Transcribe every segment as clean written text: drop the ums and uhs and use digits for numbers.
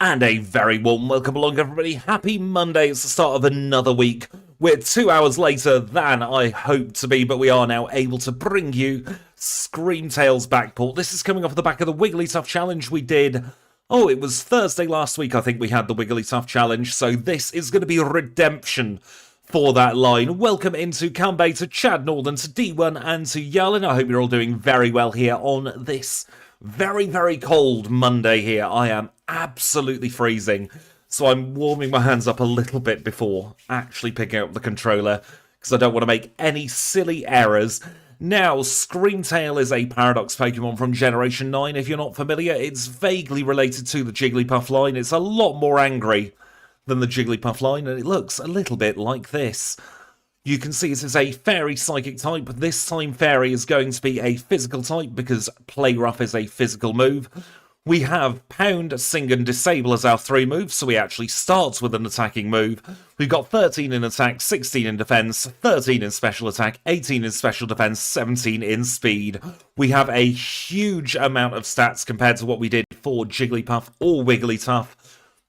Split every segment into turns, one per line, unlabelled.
And a very warm welcome along, everybody. Happy Monday. It's the start of another week. We're 2 hours later than I hoped to be, but we are now able to bring you Tail's Backport. This is coming off the back of the Wigglytuff Challenge we did. Oh, it was Thursday last week, I think we had the Wigglytuff Challenge, so this is going to be redemption for that line. Welcome into Canbay, to Chad Northern, to D1 and to Yarlin. I hope you're all doing very well here on this very, very cold Monday here. I am absolutely freezing, so I'm warming my hands up a little bit before actually picking up the controller, because I don't want to make any silly errors. Now, Screamtail is a Paradox Pokemon from Generation 9. If you're not familiar, it's vaguely related to the Jigglypuff line. It's a lot more angry than the Jigglypuff line, and it looks a little bit like this. You can see it is a Fairy Psychic type. This time Fairy is going to be a physical type because Play Rough is a physical move. We have Pound, Sing and Disable as our 3 moves, so we actually start with an attacking move. We've got 13 in attack, 16 in defense, 13 in special attack, 18 in special defense, 17 in speed. We have a huge amount of stats compared to what we did for Jigglypuff or Wigglytuff,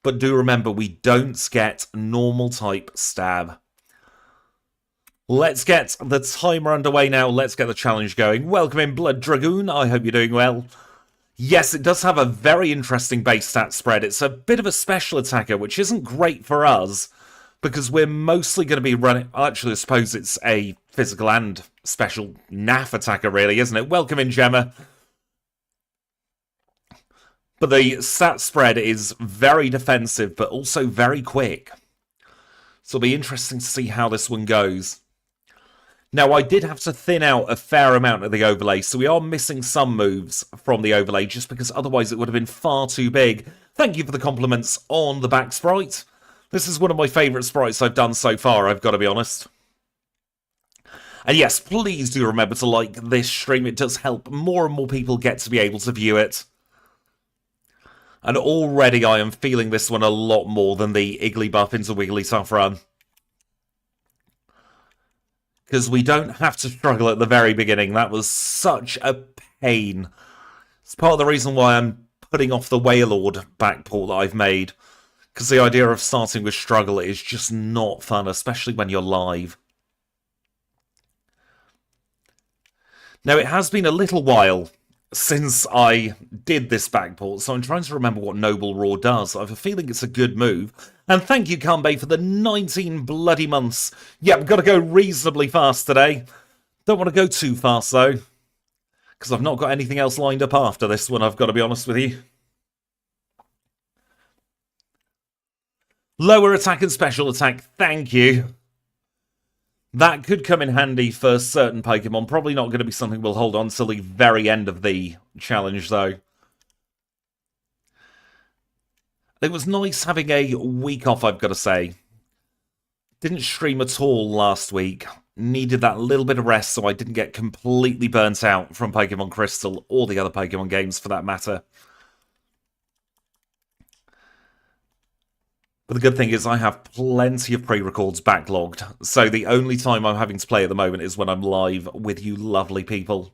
but do remember we don't get normal type stab. Let's get the timer underway now. Let's get the challenge going. Welcome in, Blood Dragoon. I hope you're doing well. Yes, it does have a very interesting base stat spread. It's a bit of a special attacker, which isn't great for us, because we're mostly going to be running... Actually, I suppose it's a physical and special NAF attacker, really, isn't it? Welcome in, Gemma. But the stat spread is very defensive, but also very quick. So it'll be interesting to see how this one goes. Now, I did have to thin out a fair amount of the overlay, so we are missing some moves from the overlay, just because otherwise it would have been far too big. Thank you for the compliments on the back sprite. This is one of my favourite sprites I've done so far, I've got to be honest. And yes, please do remember to like this stream. It does help more and more people get to be able to view it. And already I am feeling this one a lot more than the Igglybuff into Wigglytuff run, because we don't have to struggle at the very beginning. That was such a pain. It's part of the reason why I'm putting off the Wailord backport that I've made, because the idea of starting with struggle is just not fun, especially when you're live. Now, it has been a little while since I did this backport, so I'm trying to remember what Noble Roar does. I have a feeling it's a good move. And thank you, Kanbei, for the 19 bloody months. Yeah, we've got to go reasonably fast today. Don't want to go too fast, though, because I've not got anything else lined up after this one, I've got to be honest with you. Lower attack and special attack, thank you. That could come in handy for certain Pokemon. Probably not going to be something we'll hold on till the very end of the challenge, though. It was nice having a week off, I've got to say. Didn't stream at all last week. Needed that little bit of rest so I didn't get completely burnt out from Pokémon Crystal, or the other Pokémon games for that matter. But the good thing is I have plenty of pre-records backlogged, so the only time I'm having to play at the moment is when I'm live with you lovely people.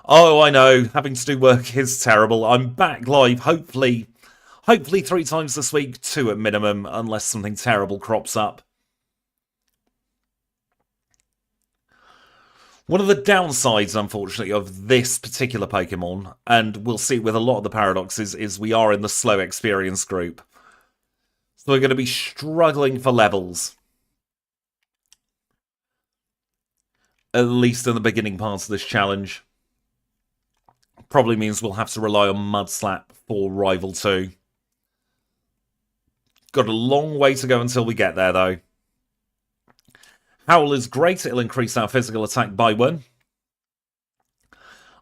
Oh, I know, having to do work is terrible. I'm back live, hopefully 3 times this week, 2 at minimum, unless something terrible crops up. One of the downsides, unfortunately, of this particular Pokemon, and we'll see with a lot of the Paradoxes, is we are in the slow experience group. So we're going to be struggling for levels. At least in the beginning parts of this challenge. Probably means we'll have to rely on Mudslap for Rival 2. Got a long way to go until we get there, though. Howl is great, it'll increase our physical attack by 1.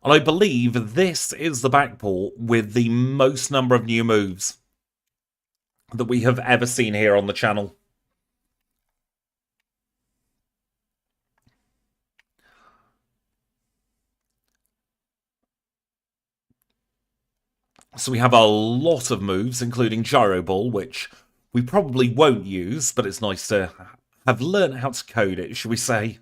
And I believe this is the backport with the most number of new moves that we have ever seen here on the channel. So we have a lot of moves, including Gyro Ball, which we probably won't use, but it's nice to have learned how to code it, should we say.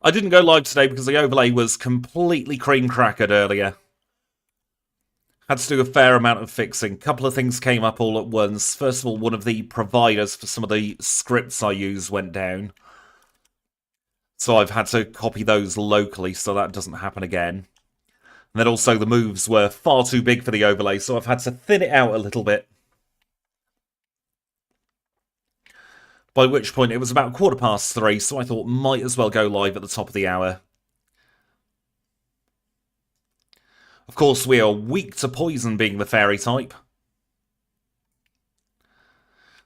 I didn't go live today because the overlay was completely cream crackered earlier. Had to do a fair amount of fixing. A couple of things came up all at once. First of all, one of the providers for some of the scripts I use went down. So I've had to copy those locally so that doesn't happen again. And then also the moves were far too big for the overlay, so I've had to thin it out a little bit. By which point it was about 3:15, so I thought might as well go live at the top of the hour. Of course, we are weak to poison being the fairy type.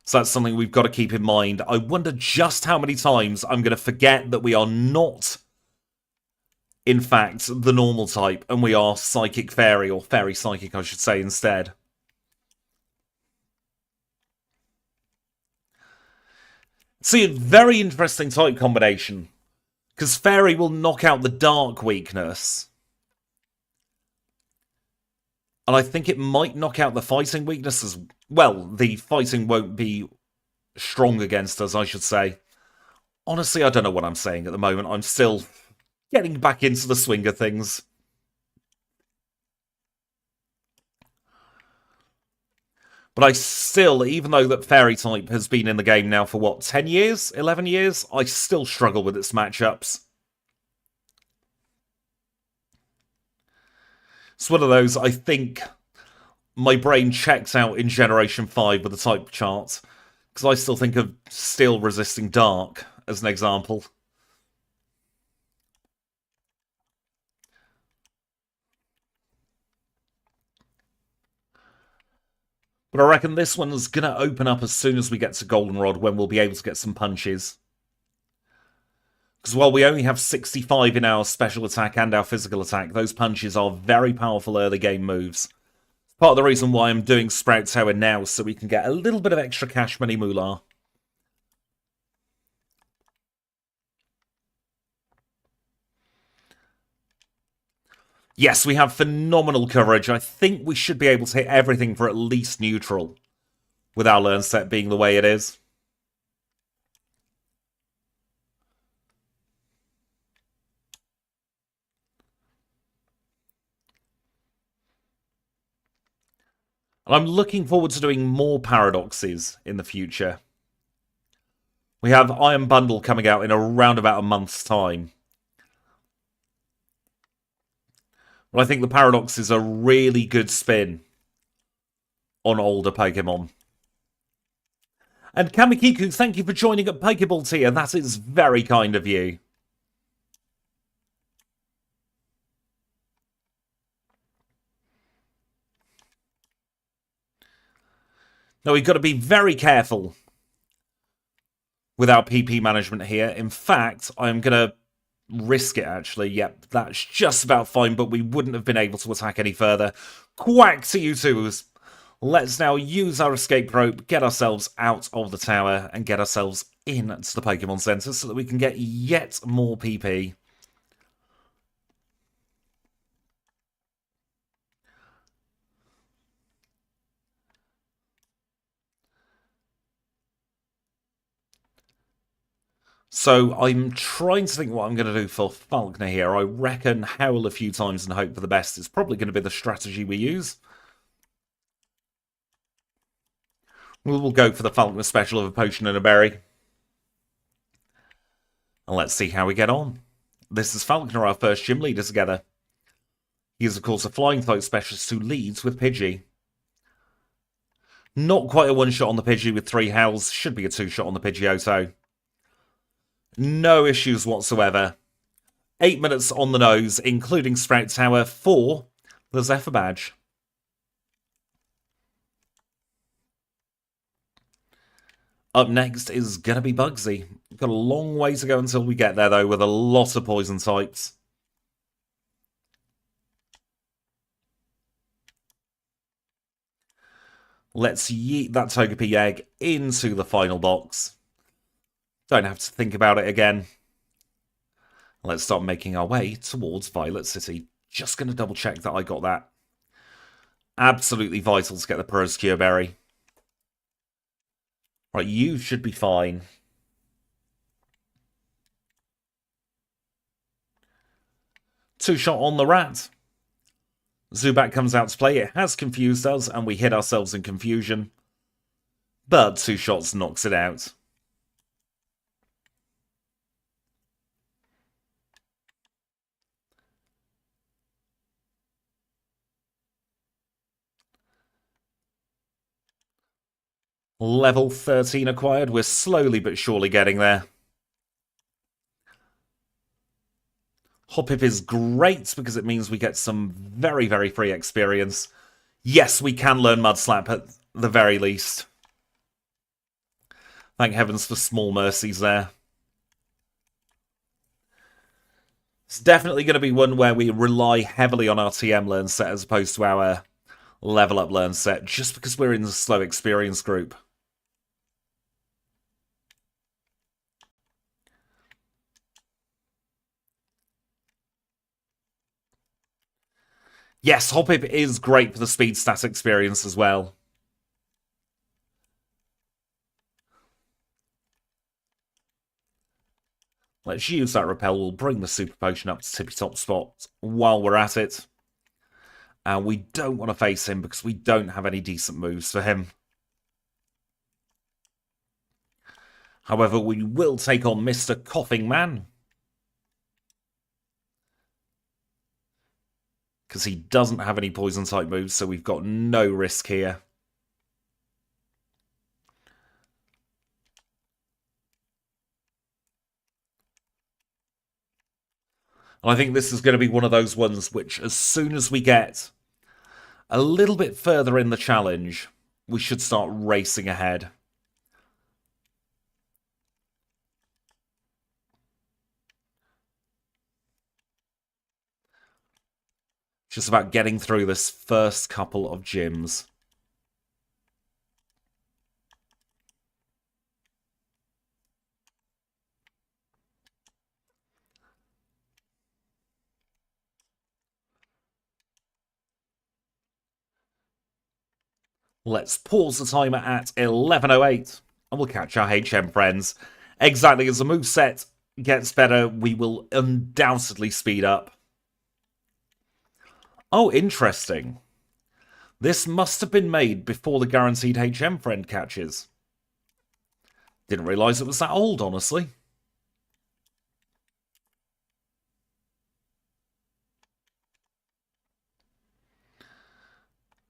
So that's something we've got to keep in mind. I wonder just how many times I'm going to forget that we are not, in fact, the normal type, and we are Psychic Fairy, or Fairy Psychic, I should say, instead. See, a very interesting type combination, because Fairy will knock out the Dark weakness. And I think it might knock out the fighting weakness as well. The fighting won't be strong against us, I should say. Honestly, I don't know what I'm saying at the moment. I'm still getting back into the swing of things. But I still, even though that Fairy type has been in the game now for, what, 10 years? 11 years? I still struggle with its matchups. It's one of those, I think my brain checks out in Generation 5 with the type chart, because I still think of Steel resisting Dark as an example. But I reckon this one's going to open up as soon as we get to Goldenrod, when we'll be able to get some punches. Because while we only have 65 in our special attack and our physical attack, those punches are very powerful early game moves. Part of the reason why I'm doing Sprout Tower now, so we can get a little bit of extra cash money moolah. Yes, we have phenomenal coverage. I think we should be able to hit everything for at least neutral, with our learn set being the way it is. I'm looking forward to doing more paradoxes in the future. We have Iron Bundle coming out in around about a month's time. But I think the paradox is a really good spin on older Pokemon. And Kamikiku, thank you for joining at Pokeball tier. That is very kind of you. Now, we've got to be very careful with our PP management here. In fact, I'm going to risk it, actually. Yep, that's just about fine, but we wouldn't have been able to attack any further. Quack to you twos. Let's now use our escape rope, get ourselves out of the tower, and get ourselves into the Pokemon Center so that we can get yet more PP. So I'm trying to think what I'm going to do for Falconer here. I reckon howl a few times and hope for the best is probably going to be the strategy we use. We'll go for the Falconer special of a potion and a berry. And let's see how we get on. This is Falconer, our first gym leader together. He is, of course, a flying type specialist who leads with Pidgey. Not quite a one-shot on the Pidgey with 3 howls. Should be a 2-shot on the Pidgeotto. No issues whatsoever. 8 minutes on the nose, including Sprout Tower, for the Zephyr Badge. Up next is going to be Bugsy. Got a long way to go until we get there, though, with a lot of poison types. Let's yeet that Togepi egg into the final box. Don't have to think about it again. Let's start making our way towards Violet City. Just going to double check that I got that. Absolutely vital to get the Prosecure Berry. Right, you should be fine. Two-shot on the rat. Zubat comes out to play. It has confused us, and we hit ourselves in confusion. But two shots knocks it out. Level 13 acquired. We're slowly but surely getting there. Hoppip is great because it means we get some very, very free experience. Yes, we can learn Mud Slap at the very least. Thank heavens for small mercies there. It's definitely going to be one where we rely heavily on our TM learn set as opposed to our level up learn set, just because we're in the slow experience group. Yes, Hoppip is great for the speed stat experience as well. Let's use that repel. We'll bring the super potion up to tippy top spot while we're at it. And we don't want to face him because we don't have any decent moves for him. However, we will take on Mr. Coughing Man. Because he doesn't have any poison type moves, so we've got no risk here. And I think this is going to be one of those ones which, as soon as we get a little bit further in the challenge, we should start racing ahead. Just about getting through this first couple of gyms. Let's pause the timer at 11:08 and we'll catch our HM friends. Exactly as the moveset gets better, we will undoubtedly speed up. Oh, interesting. This must have been made before the guaranteed HM friend catches. Didn't realise it was that old, honestly.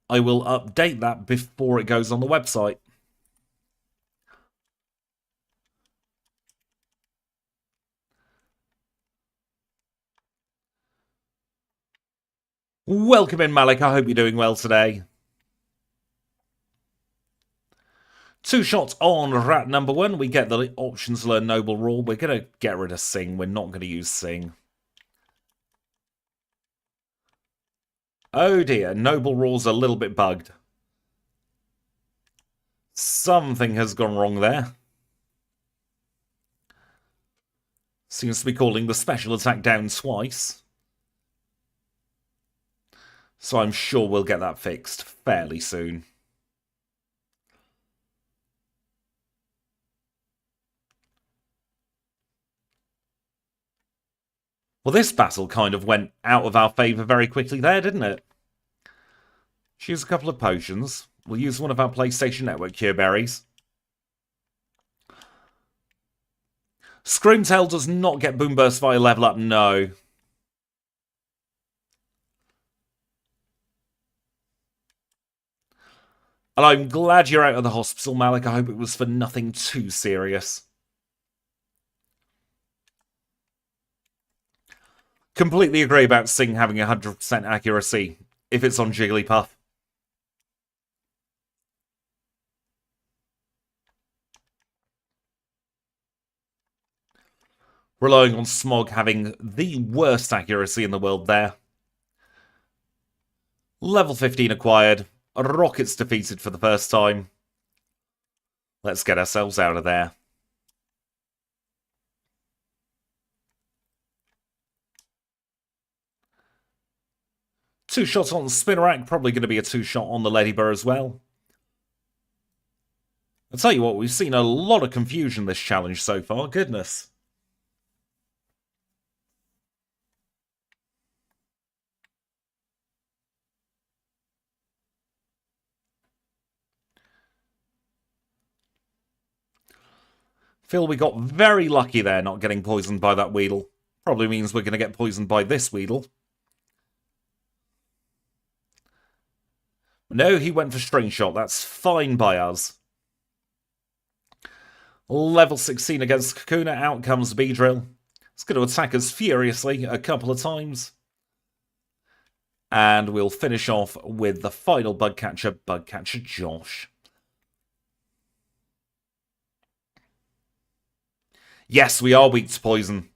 I will update that before it goes on the website. Welcome in, Malik. I hope you're doing well today. Two shots on rat number one. We get the options learn Noble Roar. We're going to get rid of Sing. We're not going to use Sing. Oh dear, Noble Roar's a little bit bugged. Something has gone wrong there. Seems to be calling the special attack down twice. So I'm sure we'll get that fixed fairly soon. Well, this battle kind of went out of our favour very quickly there, didn't it? Choose a couple of potions. We'll use one of our PlayStation Network cure berries. Screamtail does not get Boom Burst via level up, no. And I'm glad you're out of the hospital, Malik. I hope it was for nothing too serious. Completely agree about Sing having 100% accuracy if it's on Jigglypuff. Relying on Smog having the worst accuracy in the world there. Level 15 acquired. Rocket's defeated for the first time. Let's get ourselves out of there. Two shots on Spinarak, probably going to be a two shot on the Ladybird as well. I'll tell you what, we've seen a lot of confusion this challenge so far, goodness. Feel we got very lucky there not getting poisoned by that Weedle. Probably means we're going to get poisoned by this Weedle. No, he went for String Shot. That's fine by us. Level 16 against Kakuna. Out comes Beedrill. It's going to attack us furiously a couple of times. And we'll finish off with the final Bugcatcher Josh. Yes, we are weak to poison.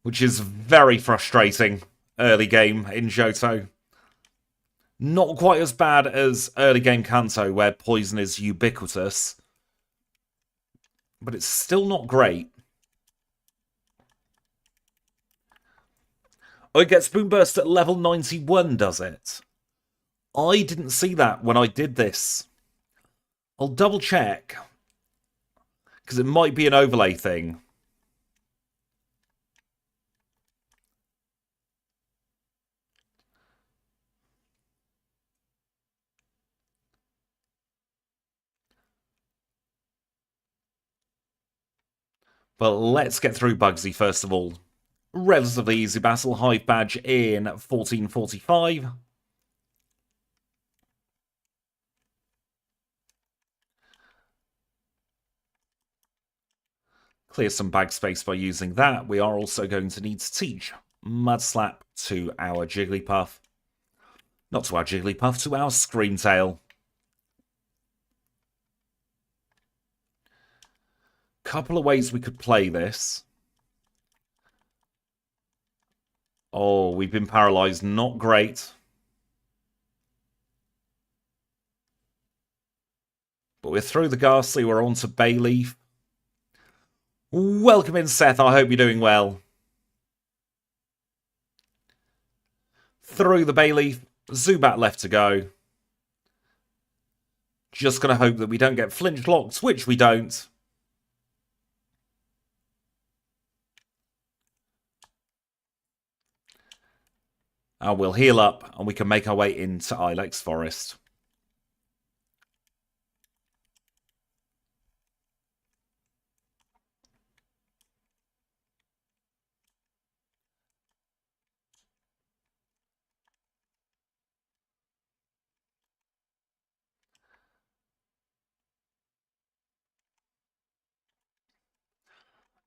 Which is very frustrating early game in Johto. Not quite as bad as early game Kanto, where poison is ubiquitous. But it's still not great. Oh, it gets Boom Burst at level 91, does it? I didn't see that when I did this. I'll double check. Because it might be an overlay thing. But let's get through Bugsy first of all. Relatively easy battle. Hive Badge in 1445. Clear some bag space by using that. We are also going to need to teach Mud Slap to our Jigglypuff. Not to our Jigglypuff, to our Screamtail. Couple of ways we could play this. Oh, we've been paralyzed. Not great. But we're through the Ghastly. We're on to Bayleaf. Welcome in, Seth. I hope you're doing well. Through the Bayleaf. Zubat left to go. Just going to hope that we don't get flinch locked, which we don't. And we'll heal up, and we can make our way into Ilex Forest.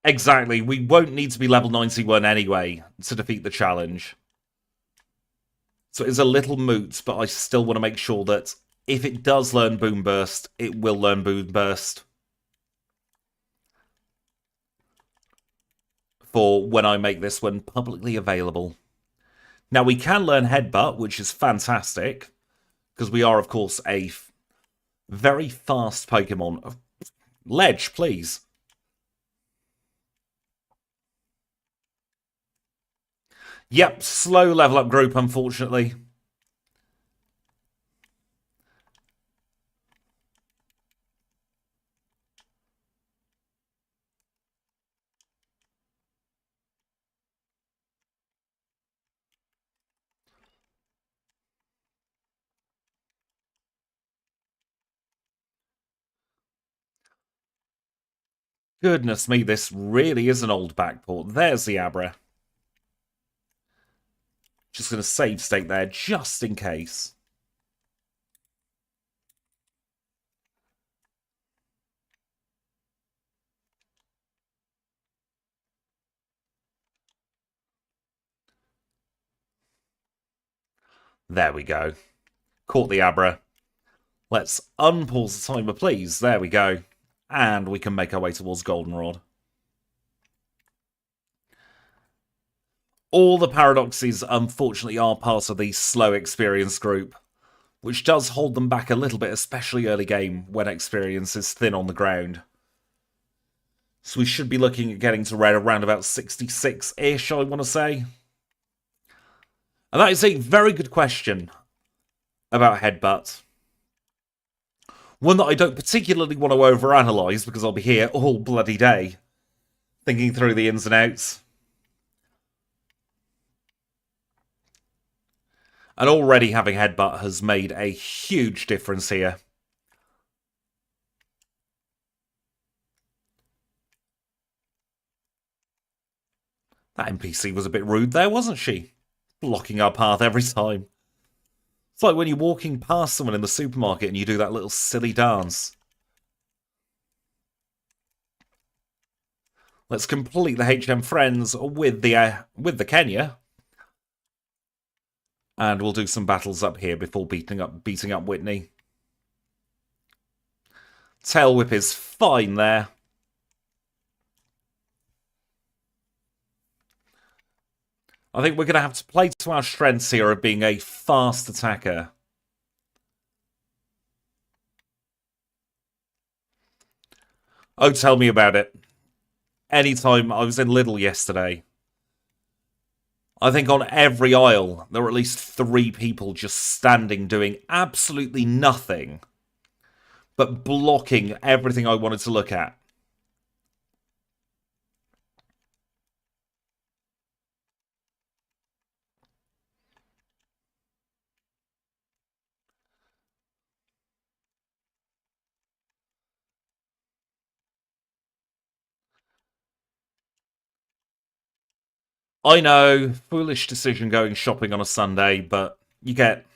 Exactly, we won't need to be level 91 anyway to defeat the challenge. So it's a little moot, but I still want to make sure that if it does learn Boom Burst, it will learn Boom Burst. For when I make this one publicly available. Now, we can learn Headbutt, which is fantastic, because we are, of course, a very fast Pokemon. Ledge, please. Yep, slow level up group, unfortunately. Goodness me, this really is an old backport. There's the Abra. Just going to save state there, just in case. There we go. Caught the Abra. Let's unpause the timer, please. There we go. And we can make our way towards Goldenrod. All the paradoxes, unfortunately, are part of the slow experience group, which does hold them back a little bit, especially early game, when experience is thin on the ground. So we should be looking at getting to around about 66-ish, I want to say. And that is a very good question about Headbutt. One that I don't particularly want to overanalyze, because I'll be here all bloody day, thinking through the ins and outs. And already having Headbutt has made a huge difference here. That NPC was a bit rude there, wasn't she? Blocking our path every time. It's like when you're walking past someone in the supermarket and you do that little silly dance. Let's complete the HM Friends with the Kenya. And we'll do some battles up here before beating up Whitney. Tail Whip is fine there. I think we're going to have to play to our strengths here of being a fast attacker. Oh, tell me about it. Anytime I was in Lidl yesterday, I think on every aisle there were at least 3 people just standing doing absolutely nothing but blocking everything I wanted to look at. I know, foolish decision going shopping on a Sunday, but you get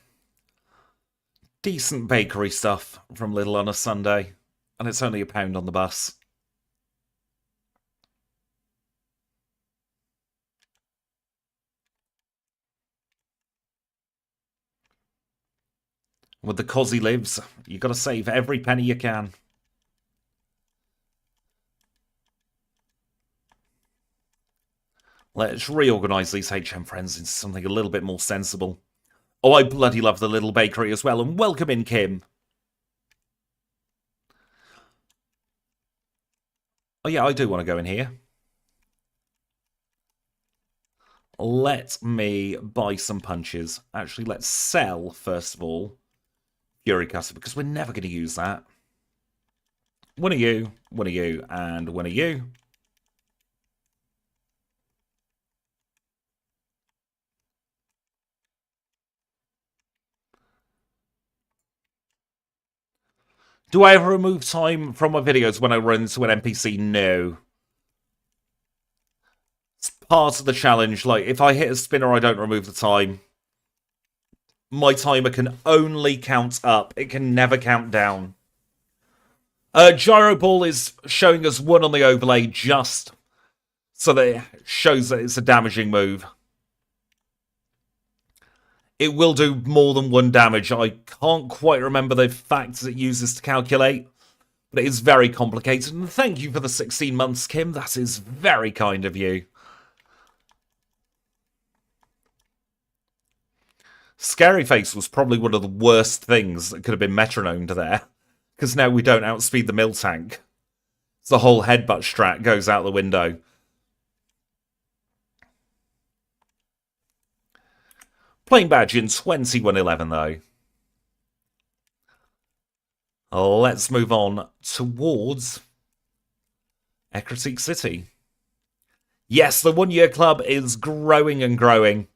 decent bakery stuff from Lidl on a Sunday, and it's only £1 on the bus. With the cos he lives, you got to save every penny you can. Let's reorganise these HM Friends into something a little bit more sensible. Oh, I bloody love the little bakery as well, and welcome in, Kim. Oh yeah, I do want to go in here. Let me buy some punches. Actually, let's sell, first of all, Fury Cutter, because we're never going to use that. One of you, and one of you. Do I ever remove time from my videos when I run into an NPC? No. It's part of the challenge. Like, if I hit a spinner, I don't remove the time. My timer can only count up. It can never count down. Gyro Ball is showing us 1 on the overlay just so that it shows that it's a damaging move. It will do more than 1 damage. I can't quite remember the factors it uses to calculate, but it is very complicated. And thank you for the 16 months, Kim. That is very kind of you. Scary Face was probably one of the worst things that could have been metronomed there, because now we don't outspeed the mill tank. So the whole headbutt strat goes out the window. Playing badge in 2111, though. Let's move on towards Ecruteak City. Yes, the 1-year club is growing and growing.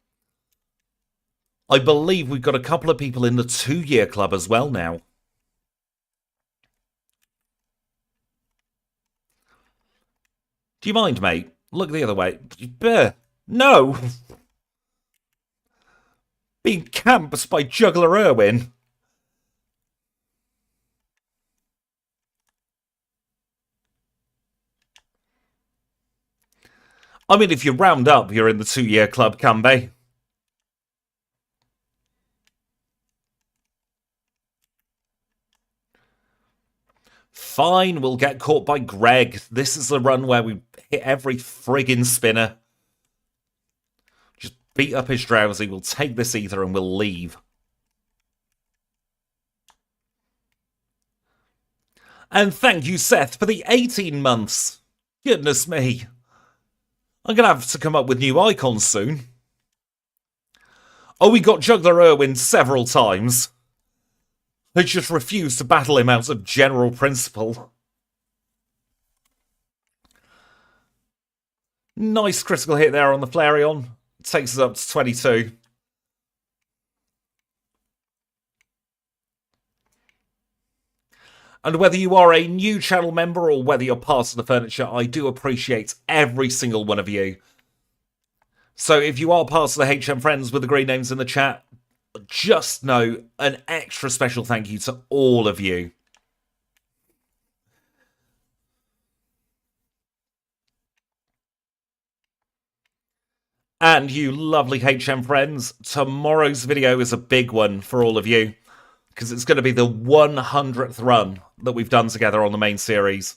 I believe we've got a couple of people in the 2-year club as well now. Do you mind, mate? Look the other way. No! Being camped by Juggler Irwin. I mean, if you round up, you're in the 2-year club, Cambe. Fine, we'll get caught by Greg. This is the run where we hit every friggin' spinner. Just beat up his Drowsy, we'll take this ether and we'll leave. And thank you, Seth, for the 18 months. Goodness me. I'm going to have to come up with new icons soon. Oh, we got Juggler Irwin several times. They just refused to battle him out of general principle. Nice critical hit there on the Flareon. Takes us up to 22. And whether you are a new channel member or whether you're part of the furniture, I do appreciate every single one of you. So if you are part of the HM friends with the green names in the chat, just know an extra special thank you to all of you. And you lovely HM friends, tomorrow's video is a big one for all of you, because it's going to be the 100th run that we've done together on the main series.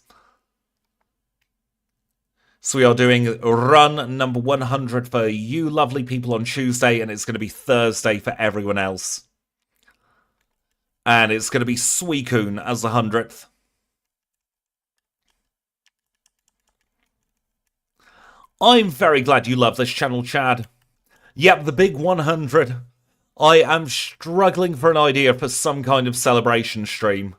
So we are doing run number 100 for you lovely people on Tuesday, and it's going to be Thursday for everyone else. And it's going to be Suicune as the 100th. I'm very glad you love this channel, Chad. Yep, the big 100. I am struggling for an idea for some kind of celebration stream.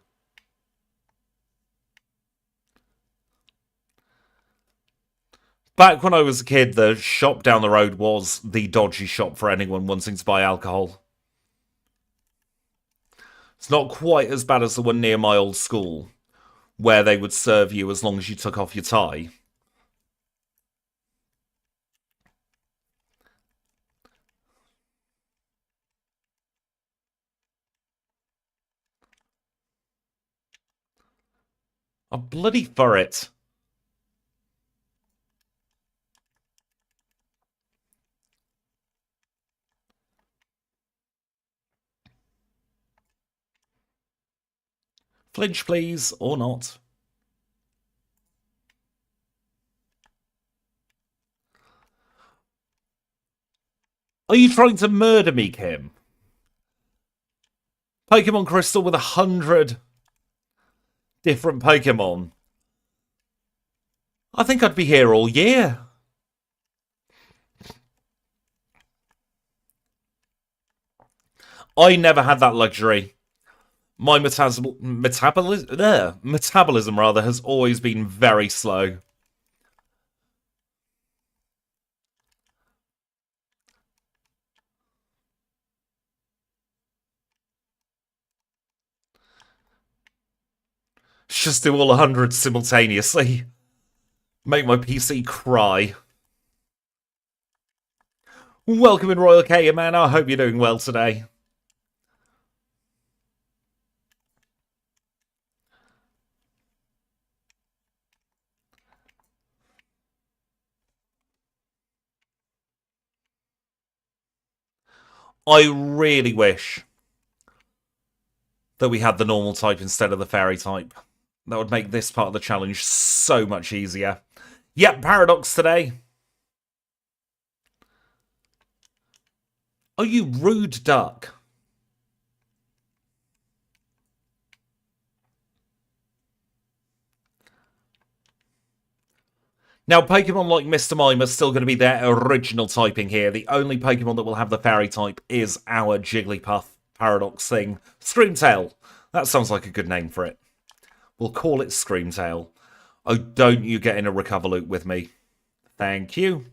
Back when I was a kid, the shop down the road was the dodgy shop for anyone wanting to buy alcohol. It's not quite as bad as the one near my old school, where they would serve you as long as you took off your tie. A bloody furret. Flinch, please, or not. Are you trying to murder me, Kim? Pokémon Crystal with 100 different Pokémon. I think I'd be here all year. I never had that luxury. My metabolism rather has always been very slow. Just do all 100 simultaneously. Make my PC cry. Welcome in, Royal K, man. I hope you're doing well today. I really wish that we had the normal type instead of the fairy type. That would make this part of the challenge so much easier. Yep, Paradox today. Oh, you rude duck. Now, Pokemon like Mr. Mime are still going to be their original typing here. The only Pokemon that will have the fairy type is our Jigglypuff Paradox thing. Screamtail. That sounds like a good name for it. We'll call it Screamtail. Oh, don't you get in a recover loop with me. Thank you.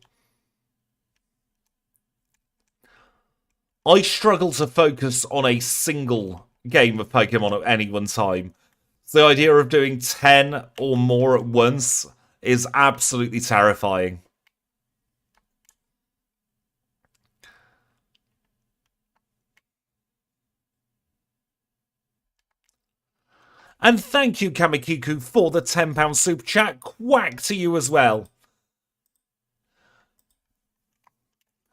I struggle to focus on a single game of Pokemon at any one time. So the idea of doing 10 or more at once is absolutely terrifying. And thank you, Kamikiku, for the £10 super chat. Quack to you as well.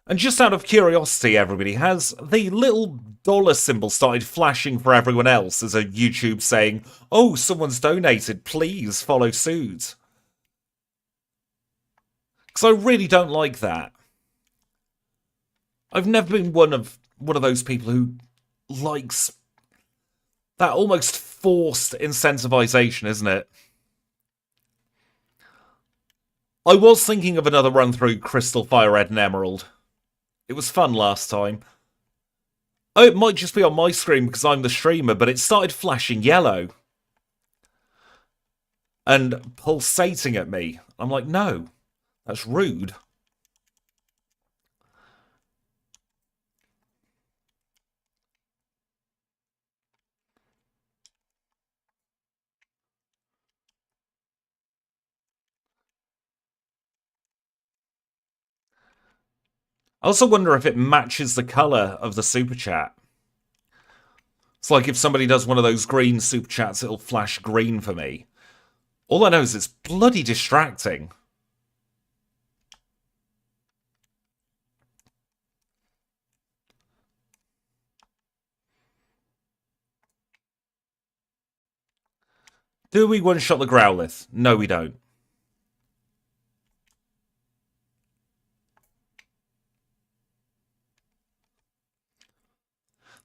And just out of curiosity, everybody, has the little dollar symbol started flashing for everyone else as a YouTube saying, oh, someone's donated, please follow suit? Because I really don't like that. I've never been one of those people who likes that almost forced incentivization, isn't it? I was thinking of another run through Crystal, Fire Red and Emerald. It was fun last time. Oh, it might just be on my screen because I'm the streamer, but it started flashing yellow. And pulsating at me. I'm like, no, that's rude. I also wonder if it matches the colour of the super chat. It's like if somebody does one of those green super chats, it'll flash green for me. All I know is it's bloody distracting. Do we one-shot the Growlithe? No, we don't.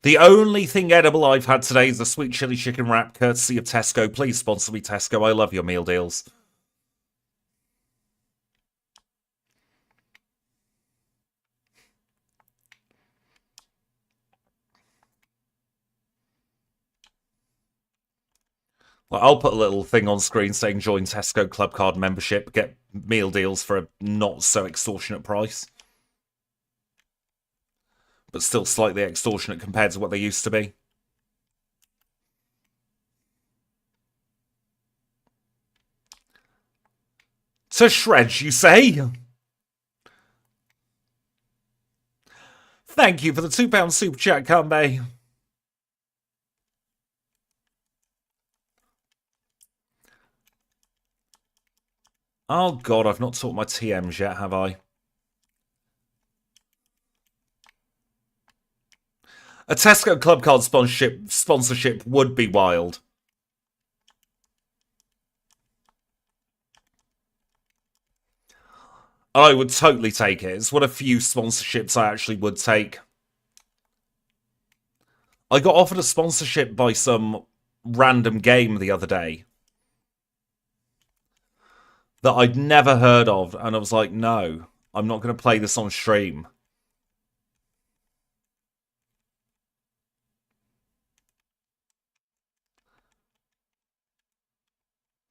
The only thing edible I've had today is the sweet chili chicken wrap, courtesy of Tesco. Please sponsor me, Tesco. I love your meal deals. Well, I'll put a little thing on screen saying join Tesco Club Card membership, get meal deals for a not so extortionate price. But still slightly extortionate compared to what they used to be. To shreds, you say? Thank you for the £2 super chat, Kanbei. Oh god, I've not taught my TMs yet, have I? A Tesco Club Card sponsorship would be wild. I would totally take it. It's one of few sponsorships I actually would take. I got offered a sponsorship by some random game the other day that I'd never heard of, and I was like, no, I'm not going to play this on stream.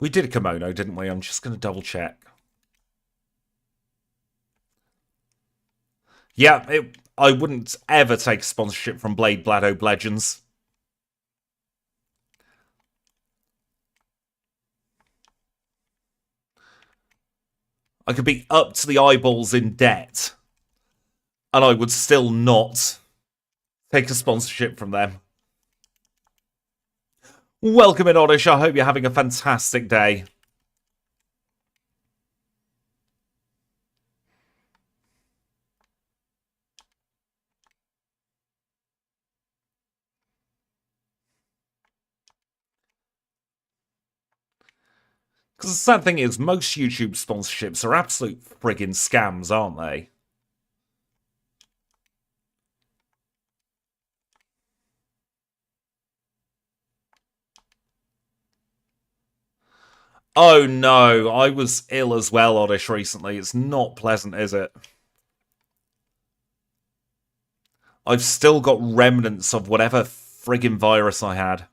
We did a kimono, didn't we? I'm just going to double check. Yeah, I wouldn't ever take a sponsorship from Blade Blado Legends. I could be up to the eyeballs in debt, and I would still not take a sponsorship from them. Welcome in, Oddish. I hope you're having a fantastic day. Because the sad thing is, most YouTube sponsorships are absolute friggin' scams, aren't they? Oh no, I was ill as well, Oddish, recently. It's not pleasant, is it? I've still got remnants of whatever friggin' virus I had.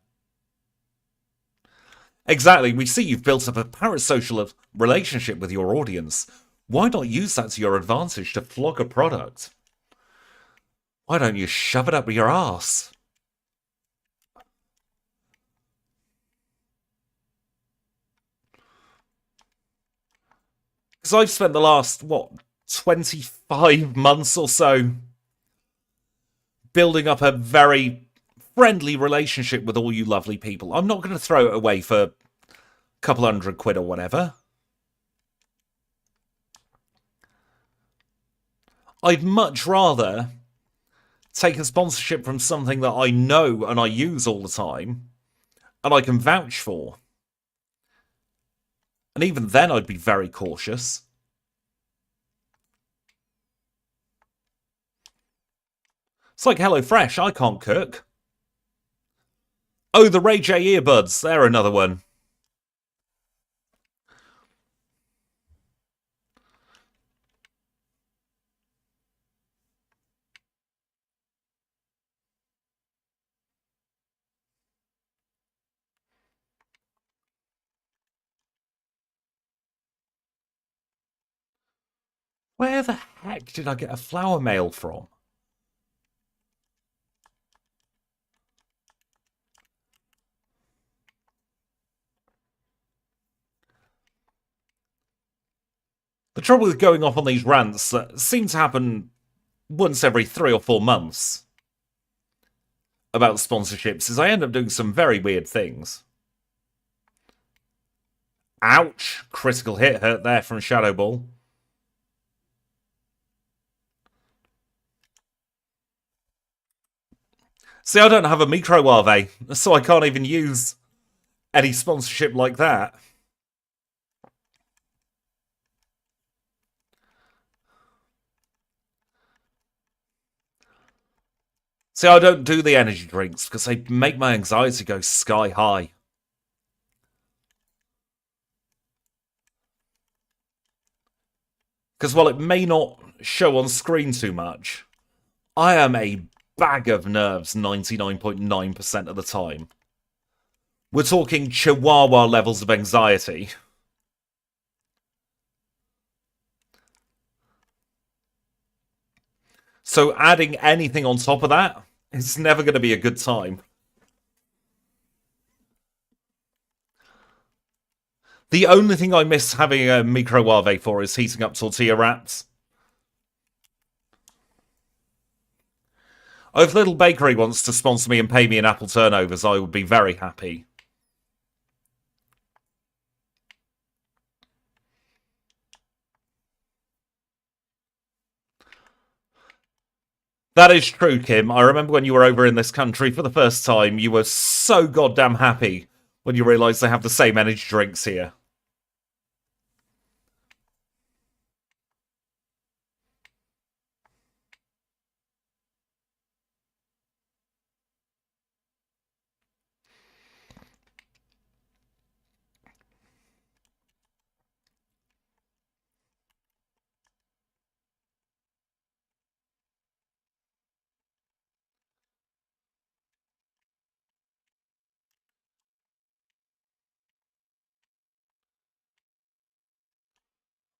Exactly, we see you've built up a parasocial relationship with your audience. Why not use that to your advantage to flog a product? Why don't you shove it up your ass? Because I've spent the last, 25 months or so building up a very friendly relationship with all you lovely people. I'm not going to throw it away for a couple £100 or whatever. I'd much rather take a sponsorship from something that I know and I use all the time and I can vouch for. And even then, I'd be very cautious. It's like HelloFresh, I can't cook. Oh, the Ray J earbuds, they're another one. Where the heck did I get a flower mail from? The trouble with going off on these rants that seem to happen once every 3 or 4 months about sponsorships is I end up doing some very weird things. Ouch! Critical hit hurt there from Shadow Ball. See, I don't have a microwave, so I can't even use any sponsorship like that. See, I don't do the energy drinks because they make my anxiety go sky high. Because while it may not show on screen too much, I am a bag of nerves 99.9% of the time. We're talking chihuahua levels of anxiety. So adding anything on top of that is never going to be a good time. The only thing I miss having a microwave for is heating up tortilla wraps. If Little Bakery wants to sponsor me and pay me in apple turnovers, I would be very happy. That is true, Kim. I remember when you were over in this country for the first time, you were so goddamn happy when you realised they have the same energy drinks here.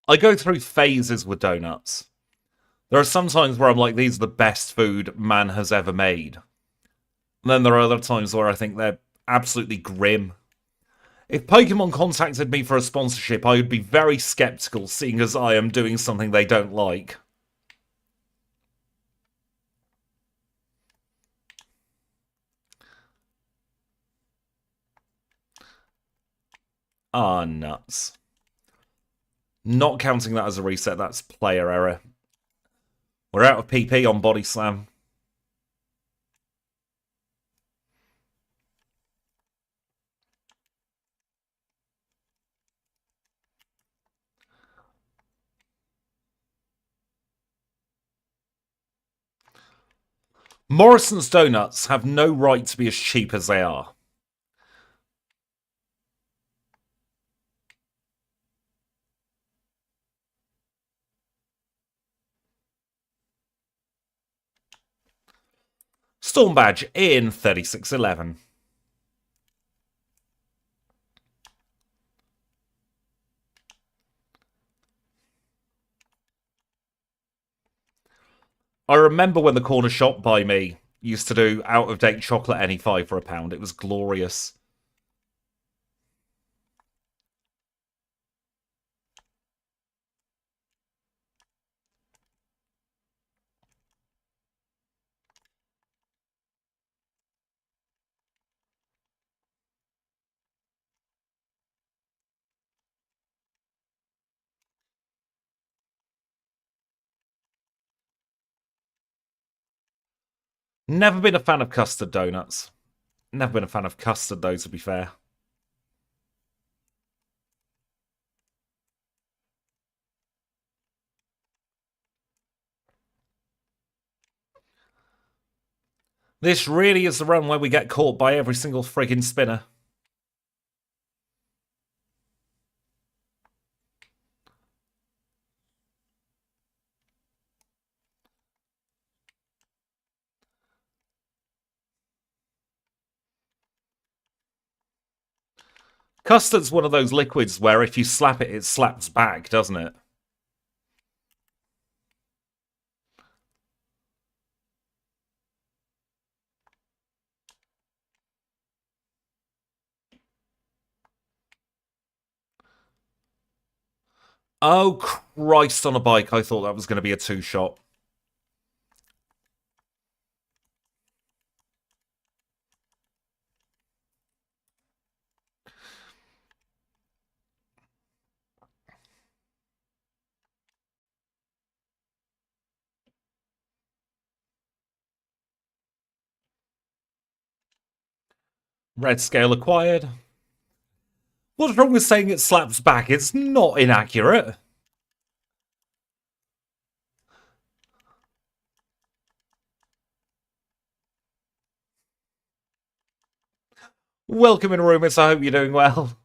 I go through phases with donuts. There are some times where I'm like, these are the best food man has ever made. And then there are other times where I think they're absolutely grim. If Pokemon contacted me for a sponsorship, I would be very skeptical, seeing as I am doing something they don't like. Ah, nuts. Not counting that as a reset, that's player error. We're out of PP on Body Slam. Morrison's Donuts have no right to be as cheap as they are. Storm Badge in 3611. I remember when the corner shop by me used to do out-of-date chocolate any 5 for £1. It was glorious. Never been a fan of custard donuts. Never been a fan of custard, though, to be fair. This really is the run where we get caught by every single friggin' spinner. Custard's one of those liquids where if you slap it, it slaps back, doesn't it? Oh, Christ on a bike. I thought that was going to be a 2-shot. Red scale acquired. What's wrong with saying it slaps back? It's not inaccurate. Welcome in, Rumus. I hope you're doing well.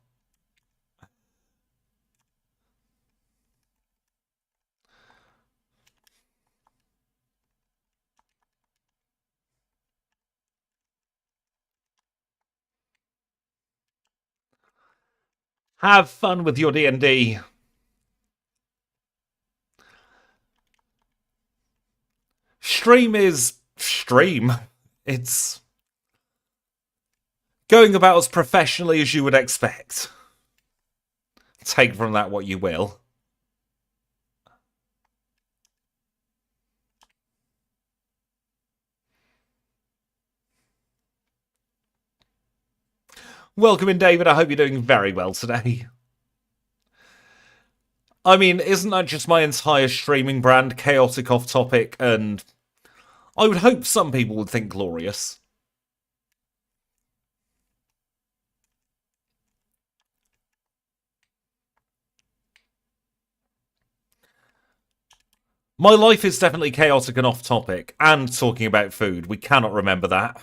Have fun with your D&D. Stream is stream. It's going about as professionally as you would expect. Take from that what you will. Welcome in, David. I hope you're doing very well today. I mean, isn't that just my entire streaming brand? Chaotic, off topic, and I would hope some people would think glorious. My life is definitely chaotic and off topic, and talking about food. We cannot remember that.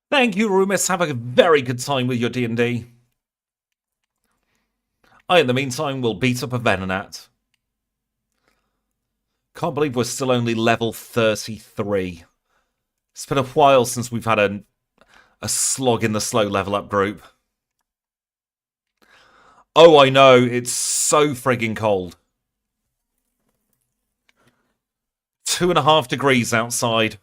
Thank you, Rumus. Have a very good time with your D&D. In the meantime, will beat up a Venonat. Can't believe we're still only level 33. It's been a while since we've had a slog in the slow level up group. Oh, I know. It's so frigging cold. 2.5 degrees outside.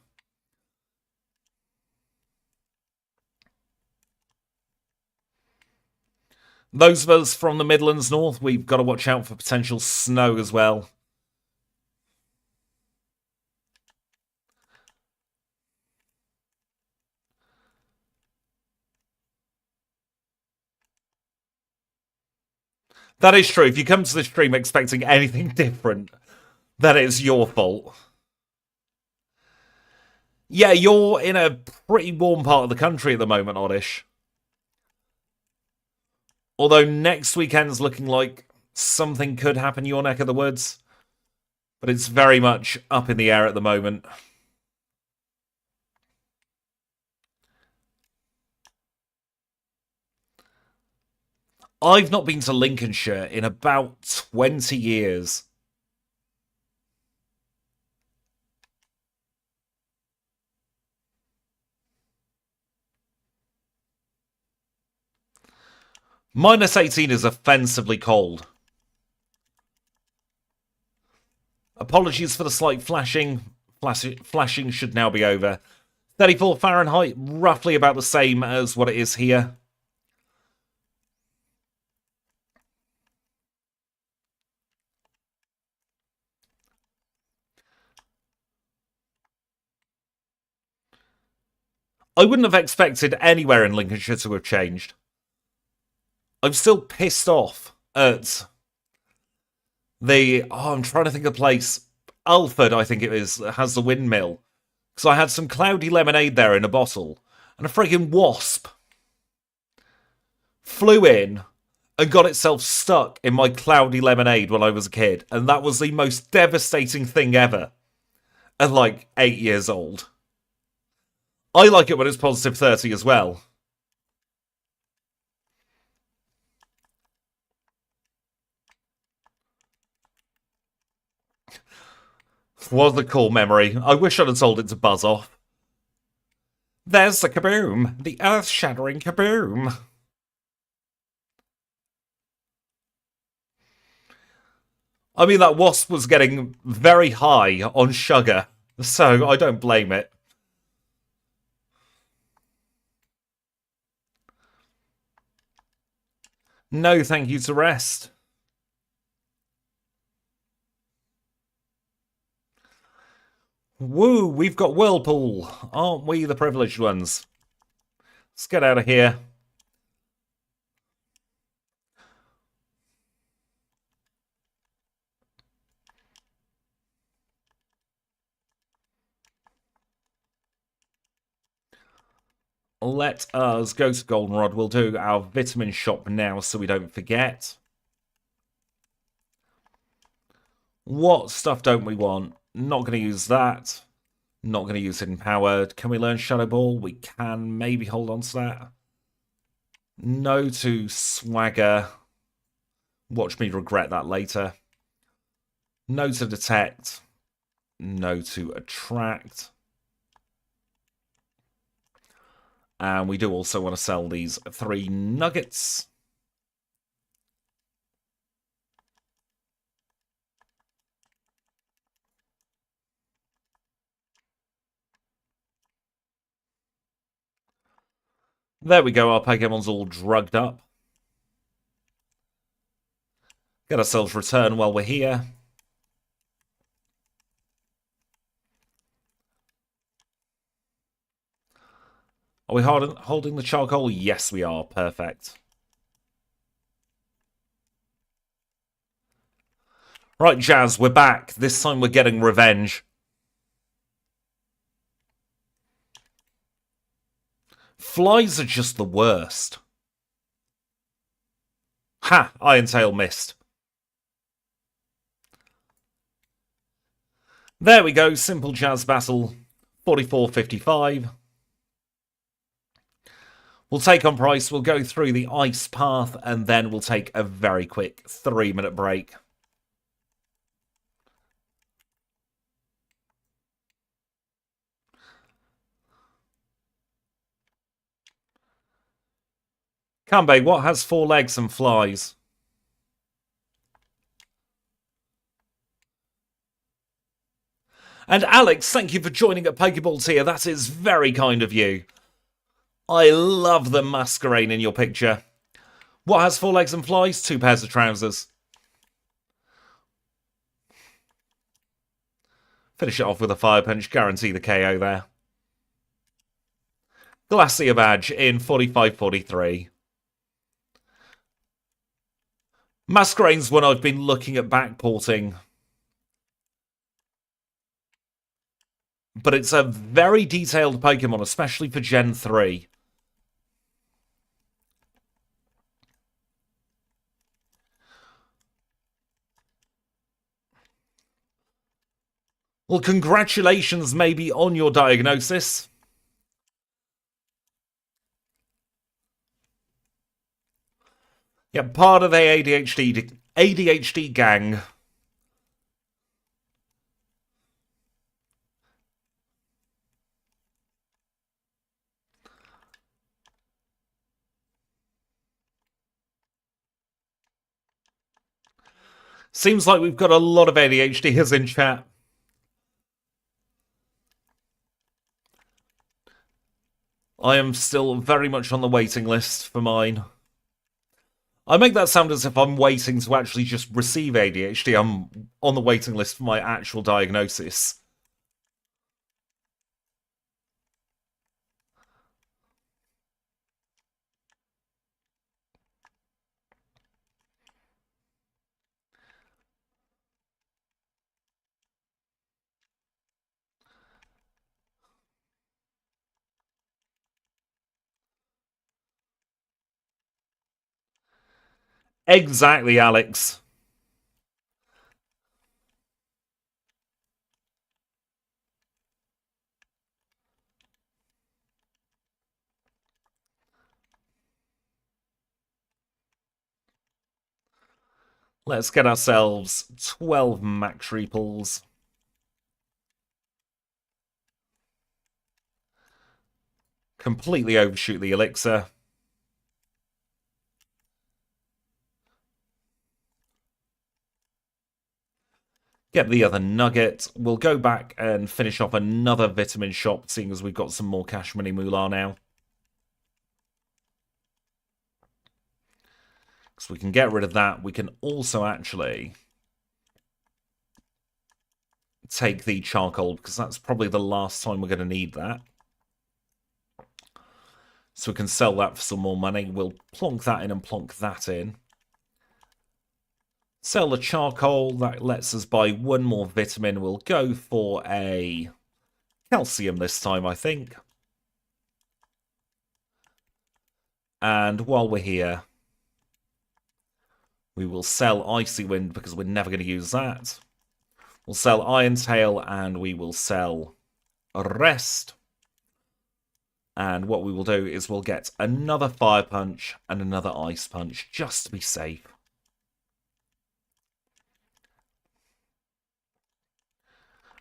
Those of us from the Midlands North, we've got to watch out for potential snow as well. That is true. If you come to the stream expecting anything different, that is your fault. Yeah, you're in a pretty warm part of the country at the moment, Oddish. Although next weekend's looking like something could happen in your neck of the woods. But it's very much up in the air at the moment. I've not been to Lincolnshire in about 20 years. Minus 18 is offensively cold. Apologies for the slight flashing. Flashing should now be over. 34 Fahrenheit, roughly about the same as what it is here. I wouldn't have expected anywhere in Lincolnshire to have changed. I'm still pissed off at the... Oh, I'm trying to think of the place. Alford, I think it is, has the windmill. Because I had some cloudy lemonade there in a bottle. And a friggin' wasp flew in and got itself stuck in my cloudy lemonade when I was a kid. And that was the most devastating thing ever. At like 8 years old. I like it when it's positive 30 as well. What a cool memory. I wish I'd have told it to buzz off. There's the kaboom. The earth-shattering kaboom. I mean, that wasp was getting very high on sugar, so I don't blame it. No, thank you to rest. Woo, we've got Whirlpool. Aren't we the privileged ones? Let's get out of here. Let us go to Goldenrod. We'll do our vitamin shop now so we don't forget. What stuff don't we want? Not going to use that. Not going to use Hidden Power. Can we learn Shadow Ball? We can maybe hold on to that. No to Swagger. Watch me regret that later. No to Detect. No to Attract. And we do also want to sell these 3 nuggets. There we go, our Pokemon's all drugged up. Get ourselves return while we're here. Are we holding the charcoal? Yes, we are. Perfect. Right, Jazz, we're back. This time we're getting revenge. Flies are just the worst. Ha! Iron Tail missed. There we go. Simple Jazz battle. 44.55. We'll take on price. We'll go through the ice path. And then we'll take a very quick 3-minute break. Kanbei, what has 4 legs and flies? And Alex, thank you for joining at Pokeballs here. That is very kind of you. I love the masquerade in your picture. What has 4 legs and flies? 2 pairs of trousers. Finish it off with a fire punch. Guarantee the KO there. Glacier badge in 45.43. Masquerade's one I've been looking at backporting. But it's a very detailed Pokemon, especially for Gen 3. Well, congratulations maybe on your diagnosis. Yeah, part of the ADHD gang. Seems like we've got a lot of ADHDers in chat. I am still very much on the waiting list for mine. I make that sound as if I'm waiting to actually just receive ADHD. I'm on the waiting list for my actual diagnosis. Exactly, Alex. Let's get ourselves 12 max repulls. Completely overshoot the elixir. Get the other nugget. We'll go back and finish off another vitamin shop, seeing as we've got some more cash money moolah now. So we can get rid of that. We can also actually take the charcoal, because that's probably the last time we're going to need that. So we can sell that for some more money. We'll plonk that in and plonk that in. Sell the charcoal. That lets us buy one more vitamin. We'll go for a calcium this time, I think. And while we're here, we will sell Icy Wind because we're never going to use that. We'll sell Iron Tail and we will sell Rest. And what we will do is we'll get another Fire Punch and another Ice Punch just to be safe.